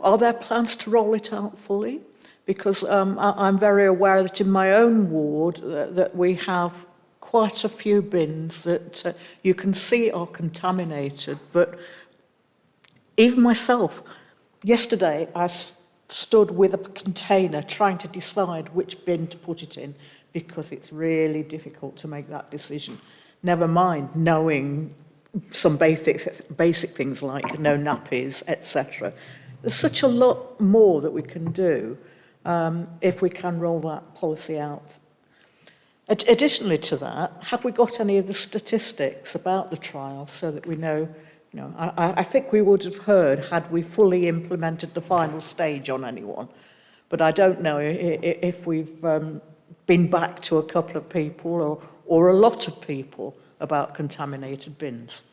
Are there plans to roll it out fully? Because I'm very aware that in my own ward that we have quite a few bins that you can see are contaminated, but even myself, yesterday I stood with a container trying to decide which bin to put it in because it's really difficult to make that decision. Never mind knowing some basic things like no nappies, etc. There's such a lot more that we can do if we can roll that policy out. Additionally to that, have we got any of the statistics about the trial so that we know? I think we would have heard had we fully implemented the final stage on anyone, but I don't know if we've been back to a couple of people or a lot of people about contaminated bins.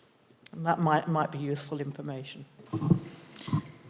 And that might be useful information.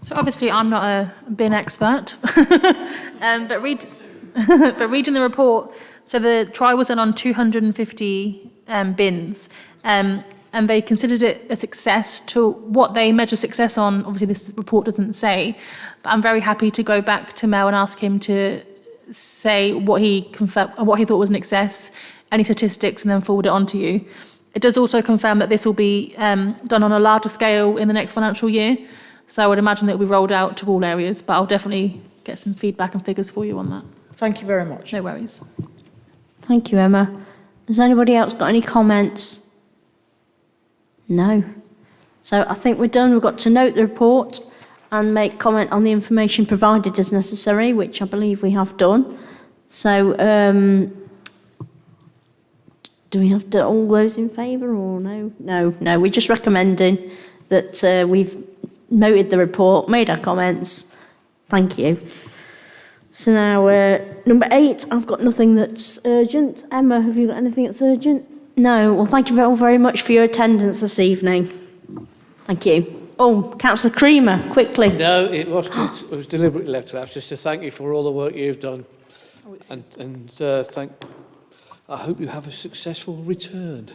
So obviously I'm not a bin expert, but reading the report, so the trial was done on 250 bins, and they considered it a success. To what they measure success on, obviously this report doesn't say, but I'm very happy to go back to Mel and ask him to say what he thought was an excess, any statistics, and then forward it on to you. It does also confirm that this will be done on a larger scale in the next financial year, so I would imagine that it will be rolled out to all areas, but I'll definitely get some feedback and figures for you on that.
Thank you very much.
No worries.
Thank you, Emma. Has anybody else got any comments? No. So I think we're done. We've got to note the report and make comment on the information provided as necessary, which I believe we have done. So do we have to all those in favour or no? No, we're just recommending that we've noted the report, made our comments. Thank you. So now, number 8, I've got nothing that's urgent. Emma, have you got anything that's urgent? No. Well, thank you all very much for your attendance this evening. Thank you. Oh, Councillor Creamer, quickly.
No, it wasn't. It was deliberately left out, just to thank you for all the work you've done. I hope you have a successful return.